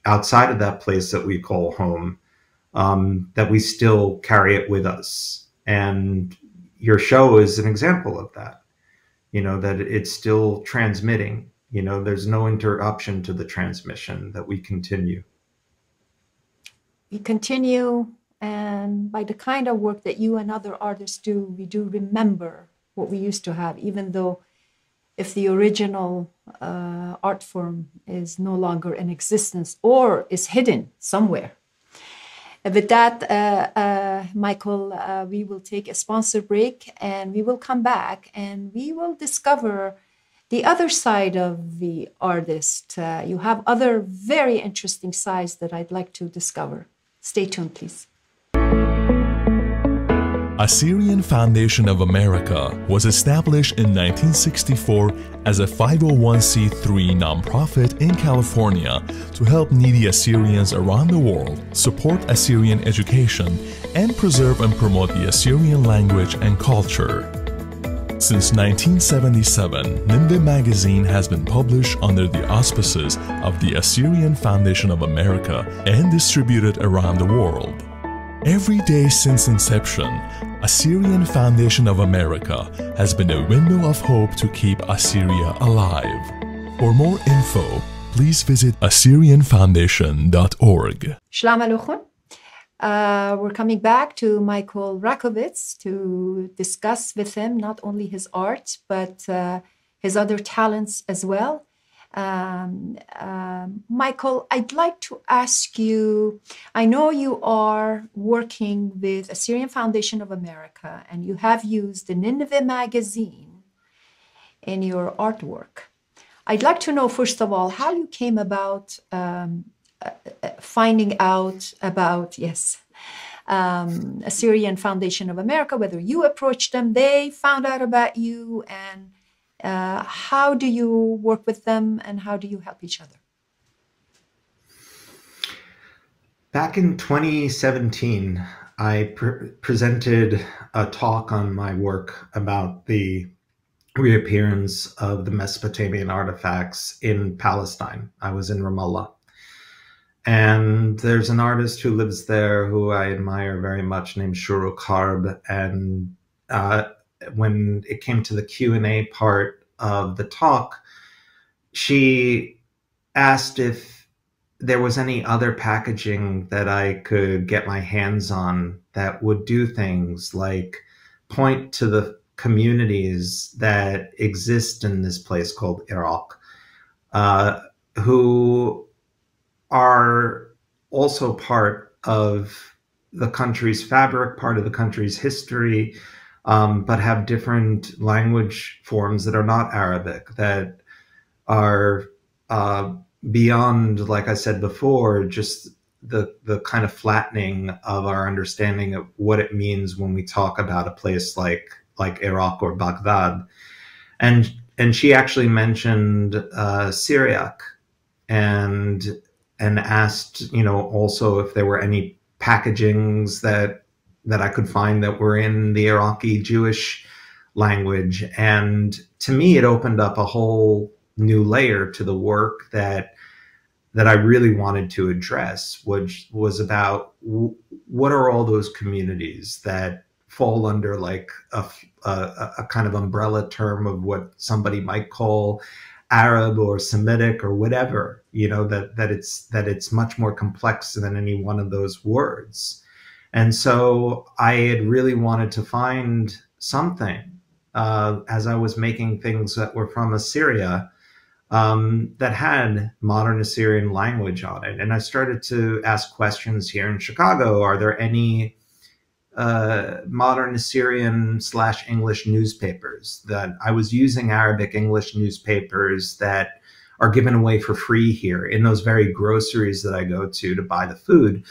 outside of that place that we call home, that we still carry it with us. And your show is an example of that, you know, that it's still transmitting. You know, there's no interruption to the transmission, that we continue. We continue, and by the kind of work that you and other artists do, we do remember what we used to have, even though if the original art form is no longer in existence or is hidden somewhere. With that, Michael, we will take a sponsor break, and we will come back and we will discover the other side of the artist. You have other very interesting sides that I'd like to discover. Stay tuned, please. Assyrian Foundation of America was established in 1964 as a 501c3 nonprofit in California to help needy Assyrians around the world support Assyrian education and preserve and promote the Assyrian language and culture. Since 1977, Nineveh magazine has been published under the auspices of the Assyrian Foundation of America and distributed around the world. Every day since inception, Assyrian Foundation of America has been a window of hope to keep Assyria alive. For more info, please visit AssyrianFoundation.org. Shalom Aleichem. We're coming back to Michael Rakowitz to discuss with him not only his art, but his other talents as well. Michael, I'd like to ask you, I know you are working with Assyrian Foundation of America, and you have used the Nineveh magazine in your artwork. I'd like to know, first of all, how you came about finding out about, Assyrian Foundation of America, whether you approached them, they found out about you, and how do you work with them, and how do you help each other? Back in 2017, I presented a talk on my work about the reappearance of the Mesopotamian artifacts in Palestine. I was in Ramallah. And there's an artist who lives there who I admire very much named Shuruk Harb. And when it came to the Q&A part of the talk, she asked if there was any other packaging that I could get my hands on that would do things like point to the communities that exist in this place called Iraq, who are also part of the country's fabric, part of the country's history, but have different language forms that are not Arabic, that are beyond, like I said before, just the kind of flattening of our understanding of what it means when we talk about a place like Iraq or Baghdad. And she actually mentioned Syriac and asked, also if there were any packagings that I could find that were in the Iraqi Jewish language. And to me, it opened up a whole new layer to the work that I really wanted to address, which was about what are all those communities that fall under like a kind of umbrella term of what somebody might call Arab or Semitic or whatever, that it's much more complex than any one of those words. And so I had really wanted to find something as I was making things that were from Assyria that had modern Assyrian language on it. And I started to ask questions here in Chicago. Are there any modern Assyrian / English newspapers? That I was using Arabic English newspapers that are given away for free here in those very groceries that I go to buy the food,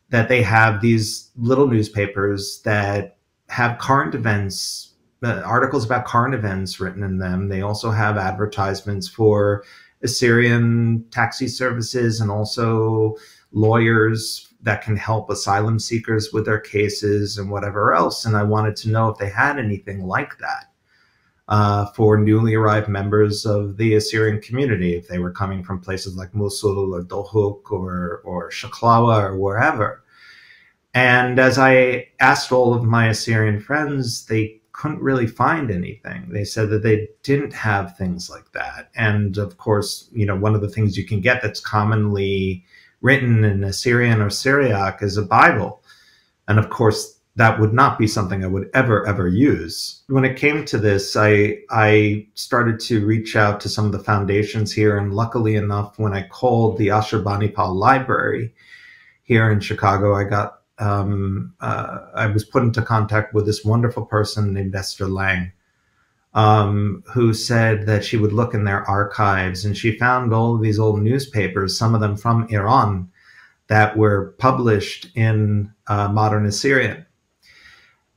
that they have these little newspapers that have current events, articles about current events written in them. They also have advertisements for Assyrian taxi services and also lawyers that can help asylum seekers with their cases and whatever else. And I wanted to know if they had anything like that for newly arrived members of the Assyrian community, if they were coming from places like Mosul or Dohuk or Shaklawa or wherever. And as I asked all of my Assyrian friends, they couldn't really find anything. They said that they didn't have things like that. And of course, one of the things you can get that's commonly written in Assyrian or Syriac is a Bible. And of course, that would not be something I would ever use. When it came to this, I started to reach out to some of the foundations here. And luckily enough, when I called the Ashurbanipal Library here in Chicago, I was put into contact with this wonderful person named Esther Lang, who said that she would look in their archives, and she found all of these old newspapers, some of them from Iran, that were published in modern Assyrian.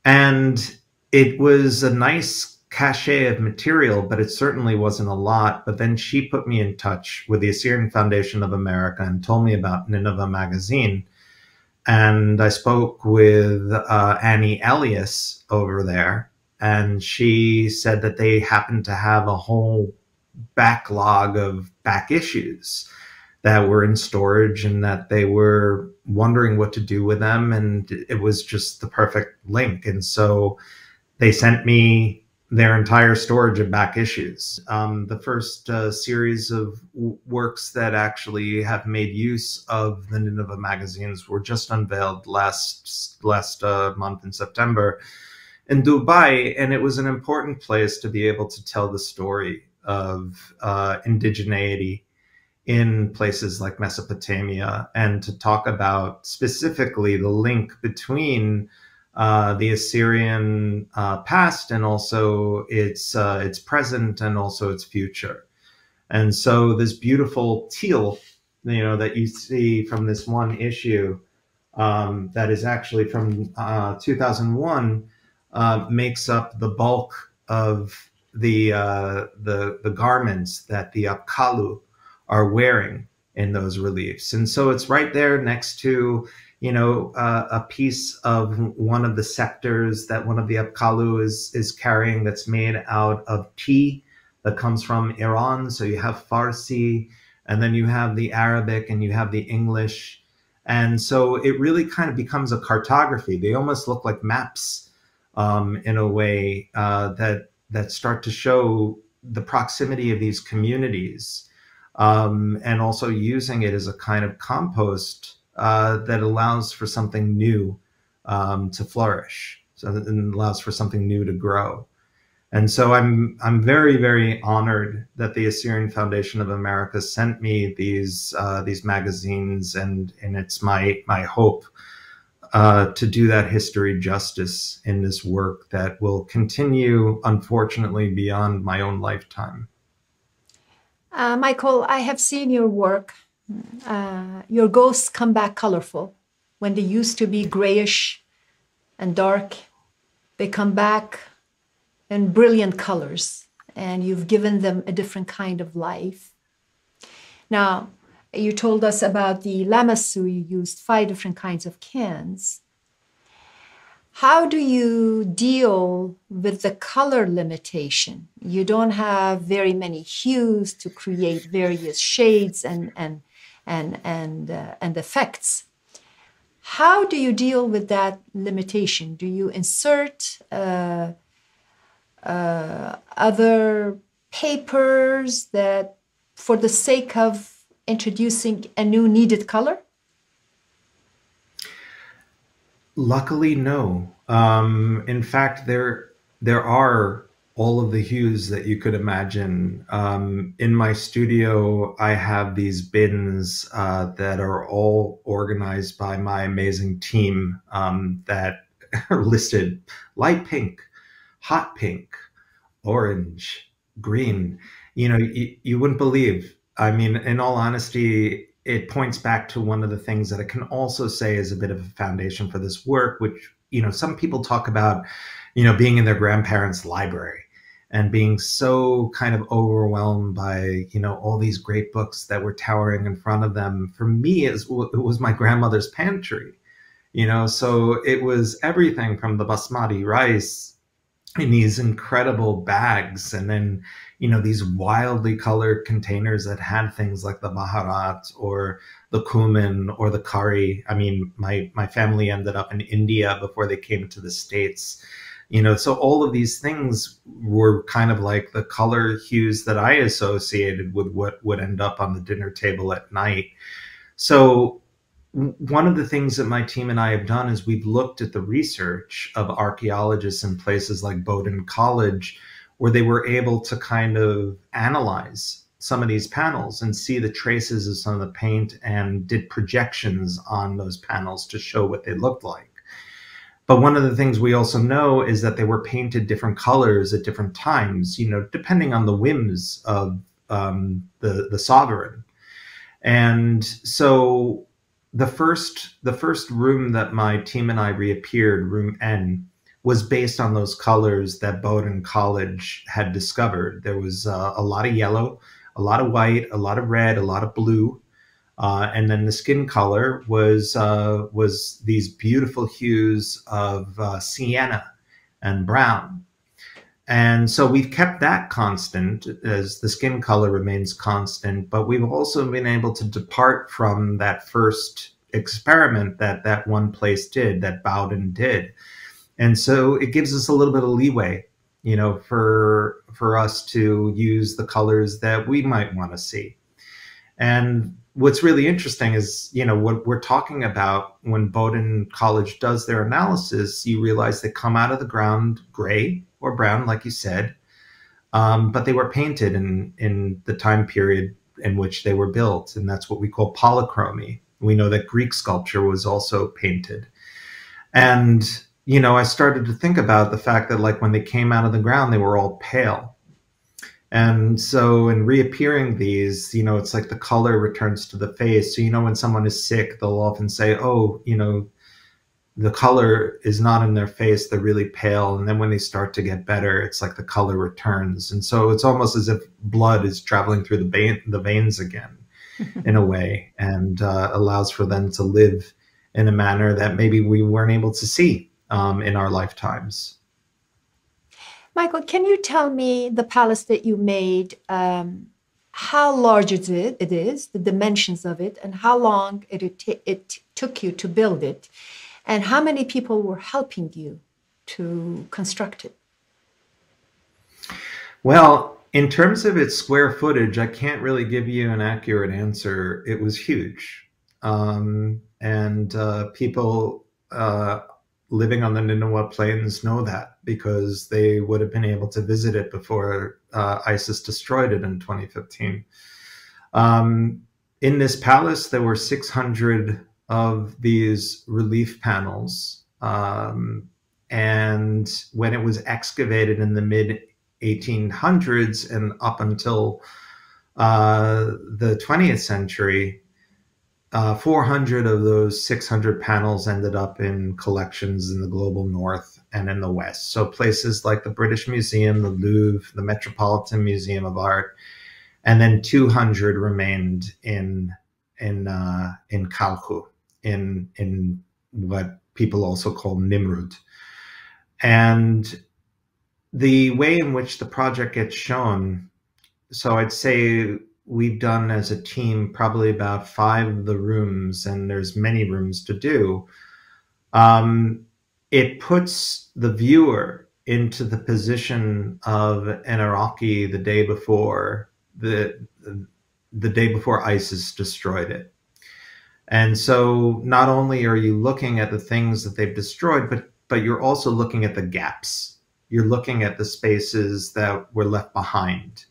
And it was a nice cachet of material, but it certainly wasn't a lot. But then she put me in touch with the Assyrian Foundation of America and told me about Nineveh magazine. And I spoke with Annie Elias over there, and she said that they happened to have a whole backlog of back issues that were in storage and that they were wondering what to do with them. And it was just the perfect link. And so they sent me their entire storage of back issues. The first series of works that actually have made use of the Nineveh magazines were just unveiled last month in September in Dubai. And it was an important place to be able to tell the story of indigeneity in places like Mesopotamia, and to talk about specifically the link between the Assyrian past and also its present and also its future. And so this beautiful teal, that you see from this one issue, that is actually from 2001, makes up the bulk of the garments that the Apkallu are wearing in those reliefs. And so it's right there next to a piece of one of the sectors that one of the Apkallu is carrying, that's made out of tea that comes from Iran. So you have Farsi, and then you have the Arabic, and you have the English. And so it really kind of becomes a cartography. They almost look like maps in a way that start to show the proximity of these communities, and also using it as a kind of compost that allows for something new to flourish, so that it allows for something new to grow. And so I'm very, very honored that the Assyrian Foundation of America sent me these magazines, and it's my hope to do that history justice in this work that will continue, unfortunately, beyond my own lifetime. Michael, I have seen your work. Your ghosts come back colorful. When they used to be grayish and dark, they come back in brilliant colors, and you've given them a different kind of life. Now, you told us about the LAMASSU. You used 5 different kinds of cans. How do you deal with the color limitation? You don't have very many hues to create various shades and effects. How do you deal with that limitation? Do you insert other papers that for the sake of introducing a new needed color? Luckily, no. In fact, there are all of the hues that you could imagine. In my studio, I have these bins that are all organized by my amazing team that are listed light pink, hot pink, orange, green. You know, you wouldn't believe. I mean, in all honesty, it points back to one of the things that I can also say is a bit of a foundation for this work, which, you know, some people talk about, you know, being in their grandparents' library and being so kind of overwhelmed by, you know, all these great books that were towering in front of them. For me, it was my grandmother's pantry, you know, so it was everything from the basmati rice in these incredible bags, and then, you know, these wildly colored containers that had things like the baharat or the cumin or the curry. I mean, my family ended up in India before they came to the States, you know, so all of these things were kind of like the color hues that I associated with what would end up on the dinner table at night. So one of the things that my team and I have done is we've looked at the research of archaeologists in places like Bowdoin College, where they were able to kind of analyze some of these panels and see the traces of some of the paint, and did projections on those panels to show what they looked like. But one of the things we also know is that they were painted different colors at different times, you know, depending on the whims of the sovereign. And so the first room that my team and I reappeared, room N, was based on those colors that Bowdoin College had discovered. There was a lot of yellow, a lot of white, a lot of red, a lot of blue, and then the skin color was these beautiful hues of sienna and brown. And so we've kept that constant as the skin color remains constant, but we've also been able to depart from that first experiment that one place did, that Bowdoin did. And so it gives us a little bit of leeway, you know, for us to use the colors that we might want to see. And what's really interesting is, you know, what we're talking about when Bowdoin College does their analysis, you realize they come out of the ground gray or brown, like you said, but they were painted in the time period in which they were built, and that's what we call polychromy. We know that Greek sculpture was also painted. And, you know, I started to think about the fact that, like, when they came out of the ground, they were all pale. And so in reappearing these, you know, it's like the color returns to the face. So, you know, when someone is sick, they'll often say, oh, you know, the color is not in their face, they're really pale. And then when they start to get better, it's like the color returns. And so it's almost as if blood is traveling through the veins again in a way, and allows for them to live in a manner that maybe we weren't able to see in our lifetimes. Michael, can you tell me the palace that you made, how large it is, the dimensions of it, and how long it took you to build it, and how many people were helping you to construct it? Well, in terms of its square footage, I can't really give you an accurate answer. It was huge. And people living on the Nineveh Plains know that, because they would have been able to visit it before ISIS destroyed it in 2015. In this palace, there were 600 of these relief panels. And when it was excavated in the mid-1800s and up until the 20th century, 400 of those 600 panels ended up in collections in the global north and in the west. So places like the British Museum, the Louvre, the Metropolitan Museum of Art, and then 200 remained in Kalku, in what people also call Nimrud. And the way in which the project gets shown, so I'd say we've done as a team probably about 5 of the rooms, and there's many rooms to do. It puts the viewer into the position of an Iraqi the day before ISIS destroyed it. And so not only are you looking at the things that they've destroyed, but you're also looking at the gaps. You're looking at the spaces that were left behind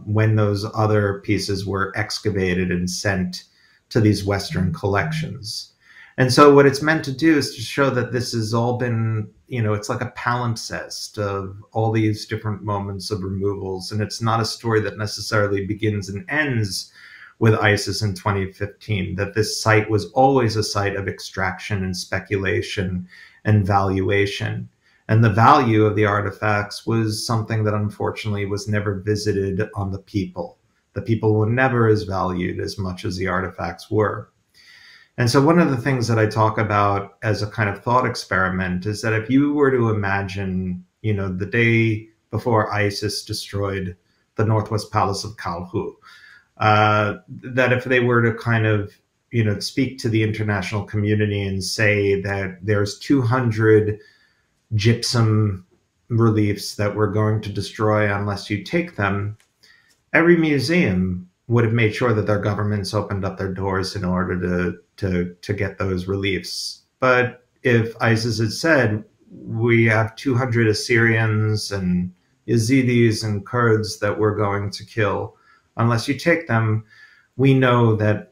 when those other pieces were excavated and sent to these Western collections. And so what it's meant to do is to show that this has all been, it's like a palimpsest of all these different moments of removals. And it's not a story that necessarily begins and ends with ISIS in 2015, that this site was always a site of extraction and speculation and valuation. And the value of the artifacts was something that unfortunately was never visited on the people. The people were never as valued as much as the artifacts were. And so one of the things that I talk about as a kind of thought experiment is that if you were to imagine, the day before ISIS destroyed the Northwest Palace of Kalhu, that if they were to kind of, speak to the international community and say that there's 200 gypsum reliefs that we're going to destroy unless you take them, every museum would have made sure that their governments opened up their doors in order to get those reliefs. But if ISIS had said, we have 200 Assyrians and Yazidis and Kurds that we're going to kill, unless you take them, we know that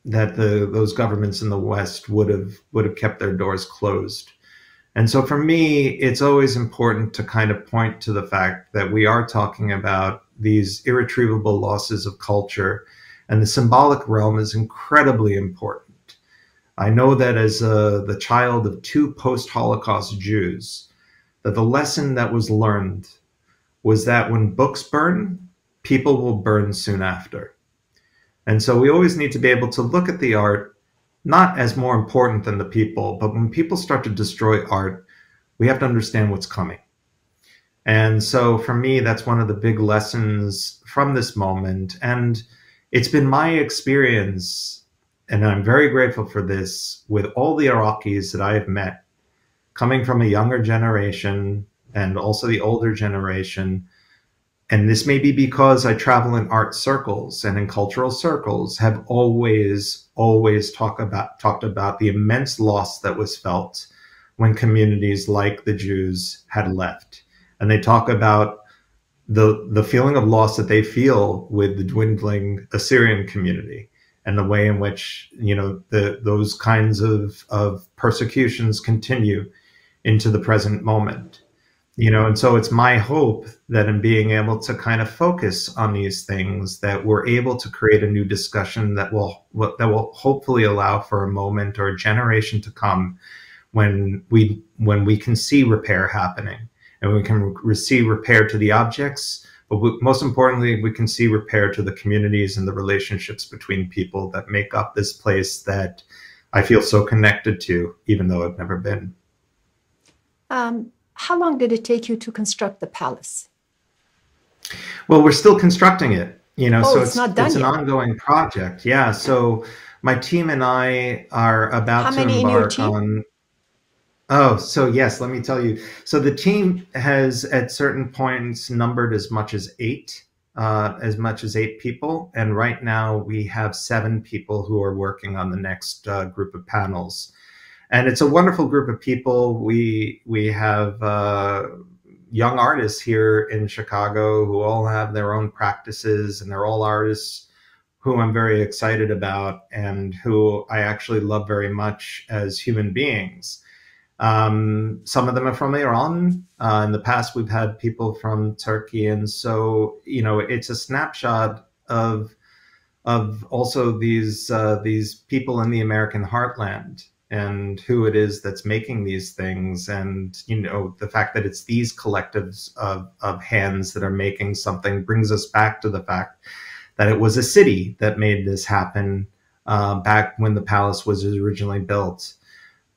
those governments in the West would have kept their doors closed. And so for me, it's always important to kind of point to the fact that we are talking about these irretrievable losses of culture, and the symbolic realm is incredibly important. I know that as the child of two post-Holocaust Jews, that the lesson that was learned was that when books burn, people will burn soon after. And so we always need to be able to look at the art not as more important than the people, but when people start to destroy art, we have to understand what's coming. And so for me, that's one of the big lessons from this moment. And it's been my experience, and I'm very grateful for this, with all the Iraqis that I have met, coming from a younger generation and also the older generation. And this may be because I travel in art circles and in cultural circles, have always talked about the immense loss that was felt when communities like the Jews had left. And they talk about the feeling of loss that they feel with the dwindling Assyrian community and the way in which, those kinds of persecutions continue into the present moment. And so it's my hope that in being able to kind of focus on these things, that we're able to create a new discussion that will hopefully allow for a moment or a generation to come when we can see repair happening, and we can see repair to the objects, but most importantly, we can see repair to the communities and the relationships between people that make up this place that I feel so connected to, even though I've never been. How long did it take you to construct the palace? Well, we're still constructing it, so it's not done it's an yet. ongoing project. Yeah. So my team and I are about to embark on. Oh, so yes, let me tell you. So the team has at certain points numbered as much as eight people. And right now we have 7 people who are working on the next group of panels. And it's a wonderful group of people. We have young artists here in Chicago who all have their own practices, and they're all artists who I'm very excited about and who I actually love very much as human beings. Some of them are from Iran. In the past, we've had people from Turkey. And so, it's a snapshot of also these people in the American heartland, and who it is that's making these things. And, the fact that it's these collectives of hands that are making something brings us back to the fact that it was a city that made this happen back when the palace was originally built.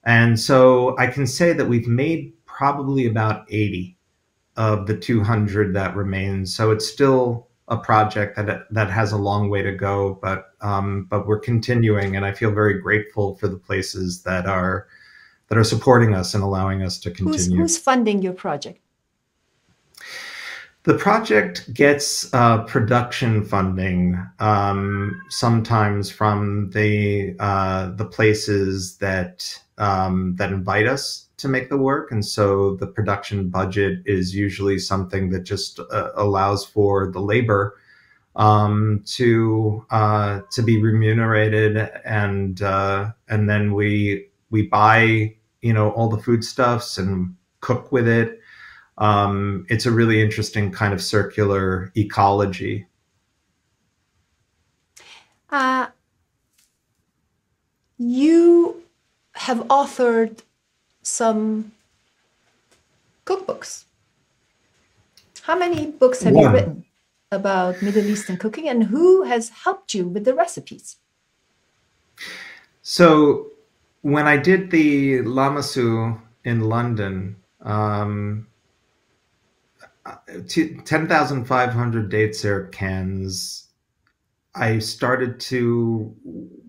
And so I can say that we've made probably about 80 of the 200 that remain. So it's still a project that has a long way to go, but we're continuing, and I feel very grateful for the places that are that are supporting us and allowing us to continue. Who's funding your project? The project gets production funding, sometimes from the places that invite us to make the work, and so the production budget is usually something that just allows for the labor to be remunerated, and then we buy, you know, all the foodstuffs and cook with it. It's a really interesting kind of circular ecology. You have authored some cookbooks. How many books have you written about Middle Eastern cooking, and who has helped you with the recipes? So when I did the LAMASSU in London, 10,500 date syrup cans, I started to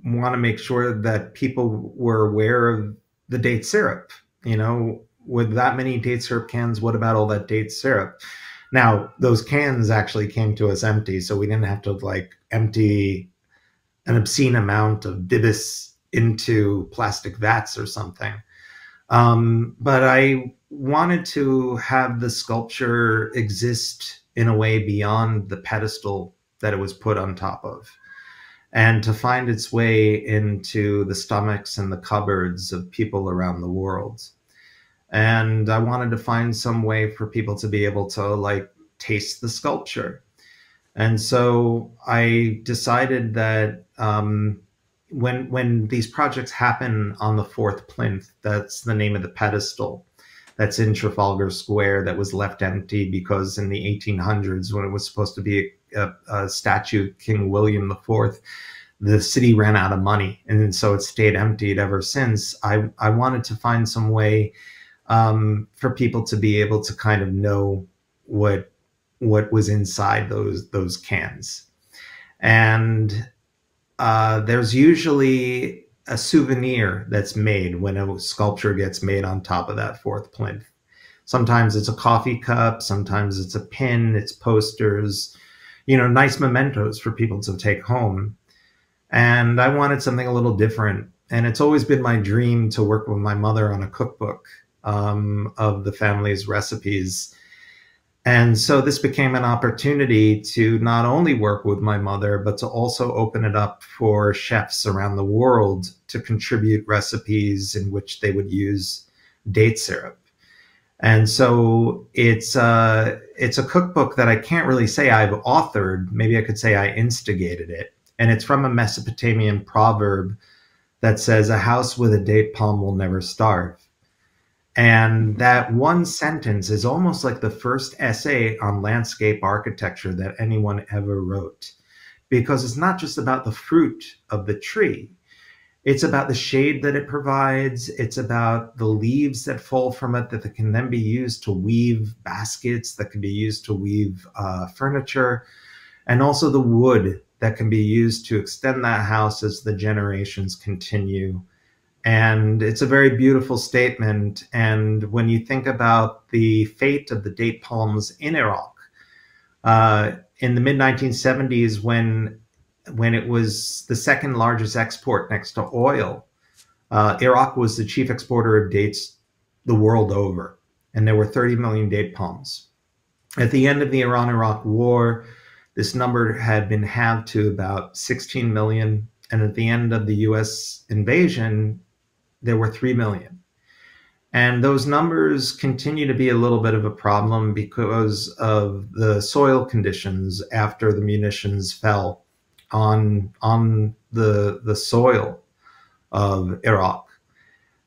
want to make sure that people were aware of the date syrup. You know, with that many date syrup cans, what about all that date syrup? Now, those cans actually came to us empty, so we didn't have to like empty an obscene amount of Bibis into plastic vats or something. But I wanted to have the sculpture exist in a way beyond the pedestal that it was put on top of, and to find its way into the stomachs and the cupboards of people around the world. And I wanted to find some way for people to be able to like taste the sculpture. And so I decided that when these projects happen on the fourth plinth, that's the name of the pedestal that's in Trafalgar Square that was left empty because in the 1800s, when it was supposed to be a statue of King William IV, the city ran out of money, and so it stayed emptied ever since. I wanted to find some way for people to be able to kind of know what was inside those cans. And there's usually a souvenir that's made when a sculpture gets made on top of that fourth plinth. Sometimes it's a coffee cup, sometimes it's a pin, it's posters, you know, nice mementos for people to take home. And I wanted something a little different. And it's always been my dream to work with my mother on a cookbook of the family's recipes. And so this became an opportunity to not only work with my mother, but to also open it up for chefs around the world to contribute recipes in which they would use date syrup. And so it's a cookbook that I can't really say I've authored. Maybe I could say I instigated it. And it's from a Mesopotamian proverb that says, "A house with a date palm will never starve." And that one sentence is almost like the first essay on landscape architecture that anyone ever wrote, because it's not just about the fruit of the tree. It's about the shade that it provides. It's about the leaves that fall from it that can then be used to weave baskets, that can be used to weave furniture, and also the wood that can be used to extend that house as the generations continue. And it's a very beautiful statement. And when you think about the fate of the date palms in Iraq, in the mid-1970s, when it was the second largest export next to oil, Iraq was the chief exporter of dates the world over. And there were 30 million date palms. At the end of the Iran-Iraq war, this number had been halved to about 16 million. And at the end of the US invasion, there were 3 million. And those numbers continue to be a little bit of a problem because of the soil conditions after the munitions fell on the soil of Iraq.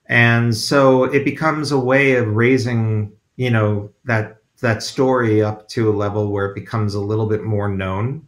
And so it becomes a way of raising, you know, that story up to a level where it becomes a little bit more known.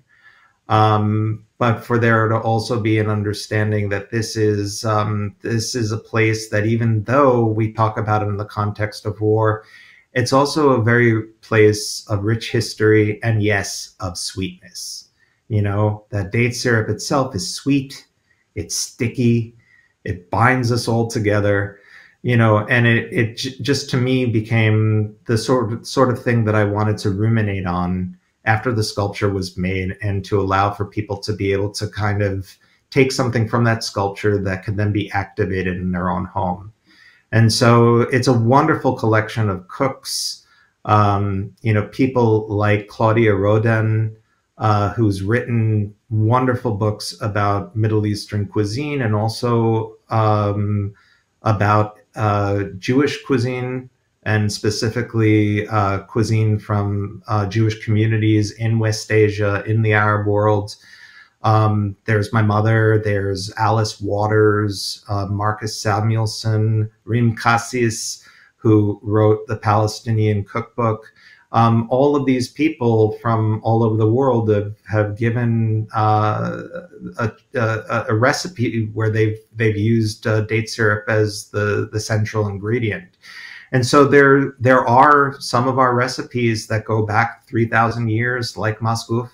But for there to also be an understanding that this is a place that, even though we talk about it in the context of war, it's also a very place of rich history and, yes, of sweetness. You know, that date syrup itself is sweet, it's sticky, it binds us all together. and just to me became the sort of thing that I wanted to ruminate on after the sculpture was made, and to allow for people to be able to kind of take something from that sculpture that could then be activated in their own home. And so it's a wonderful collection of cooks, people like Claudia Roden, who's written wonderful books about Middle Eastern cuisine, and also about Jewish cuisine, and specifically cuisine from Jewish communities in West Asia, in the Arab world. There's my mother, there's Alice Waters, Marcus Samuelson, Reem Kassis, who wrote the Palestinian cookbook. All of these people from all over the world have given a recipe where they've used date syrup as the central ingredient. And so there are some of our recipes that go back 3,000 years, like masgouf.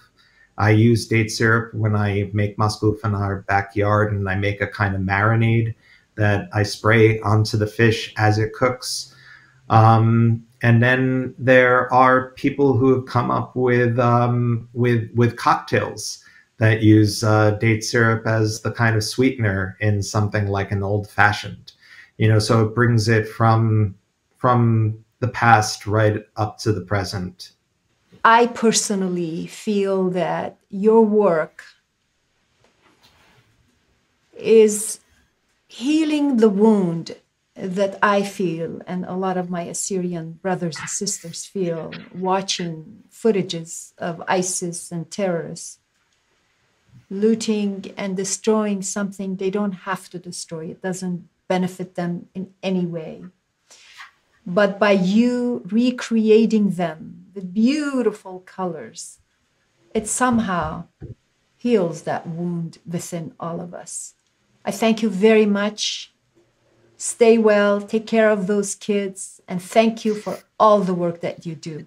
I use date syrup when I make masgouf in our backyard, and I make a kind of marinade that I spray onto the fish as it cooks. And then there are people who have come up with cocktails that use date syrup as the kind of sweetener in something like an old fashioned. So it brings it from the past right up to the present. I personally feel that your work is healing the wound that I feel, and a lot of my Assyrian brothers and sisters feel, watching footages of ISIS and terrorists looting and destroying something they don't have to destroy. It doesn't benefit them in any way. But by you recreating them with beautiful colors, it somehow heals that wound within all of us. I thank you very much. Stay well, take care of those kids, and thank you for all the work that you do.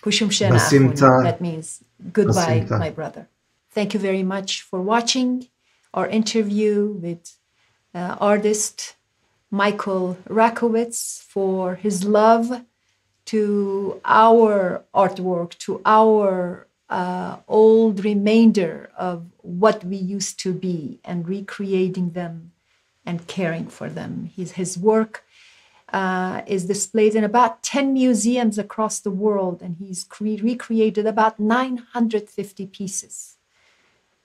Kushum Shena Achuni, that means goodbye, my brother. Thank you very much for watching our interview with artist MICHAEL RAKOWITZ, for his love to our artwork, to our old remainder of what we used to be, and recreating them and caring for them. His work is displayed in about 10 museums across the world, and he's recreated about 950 pieces.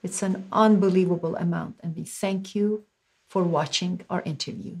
It's an unbelievable amount, and we thank you for watching our interview.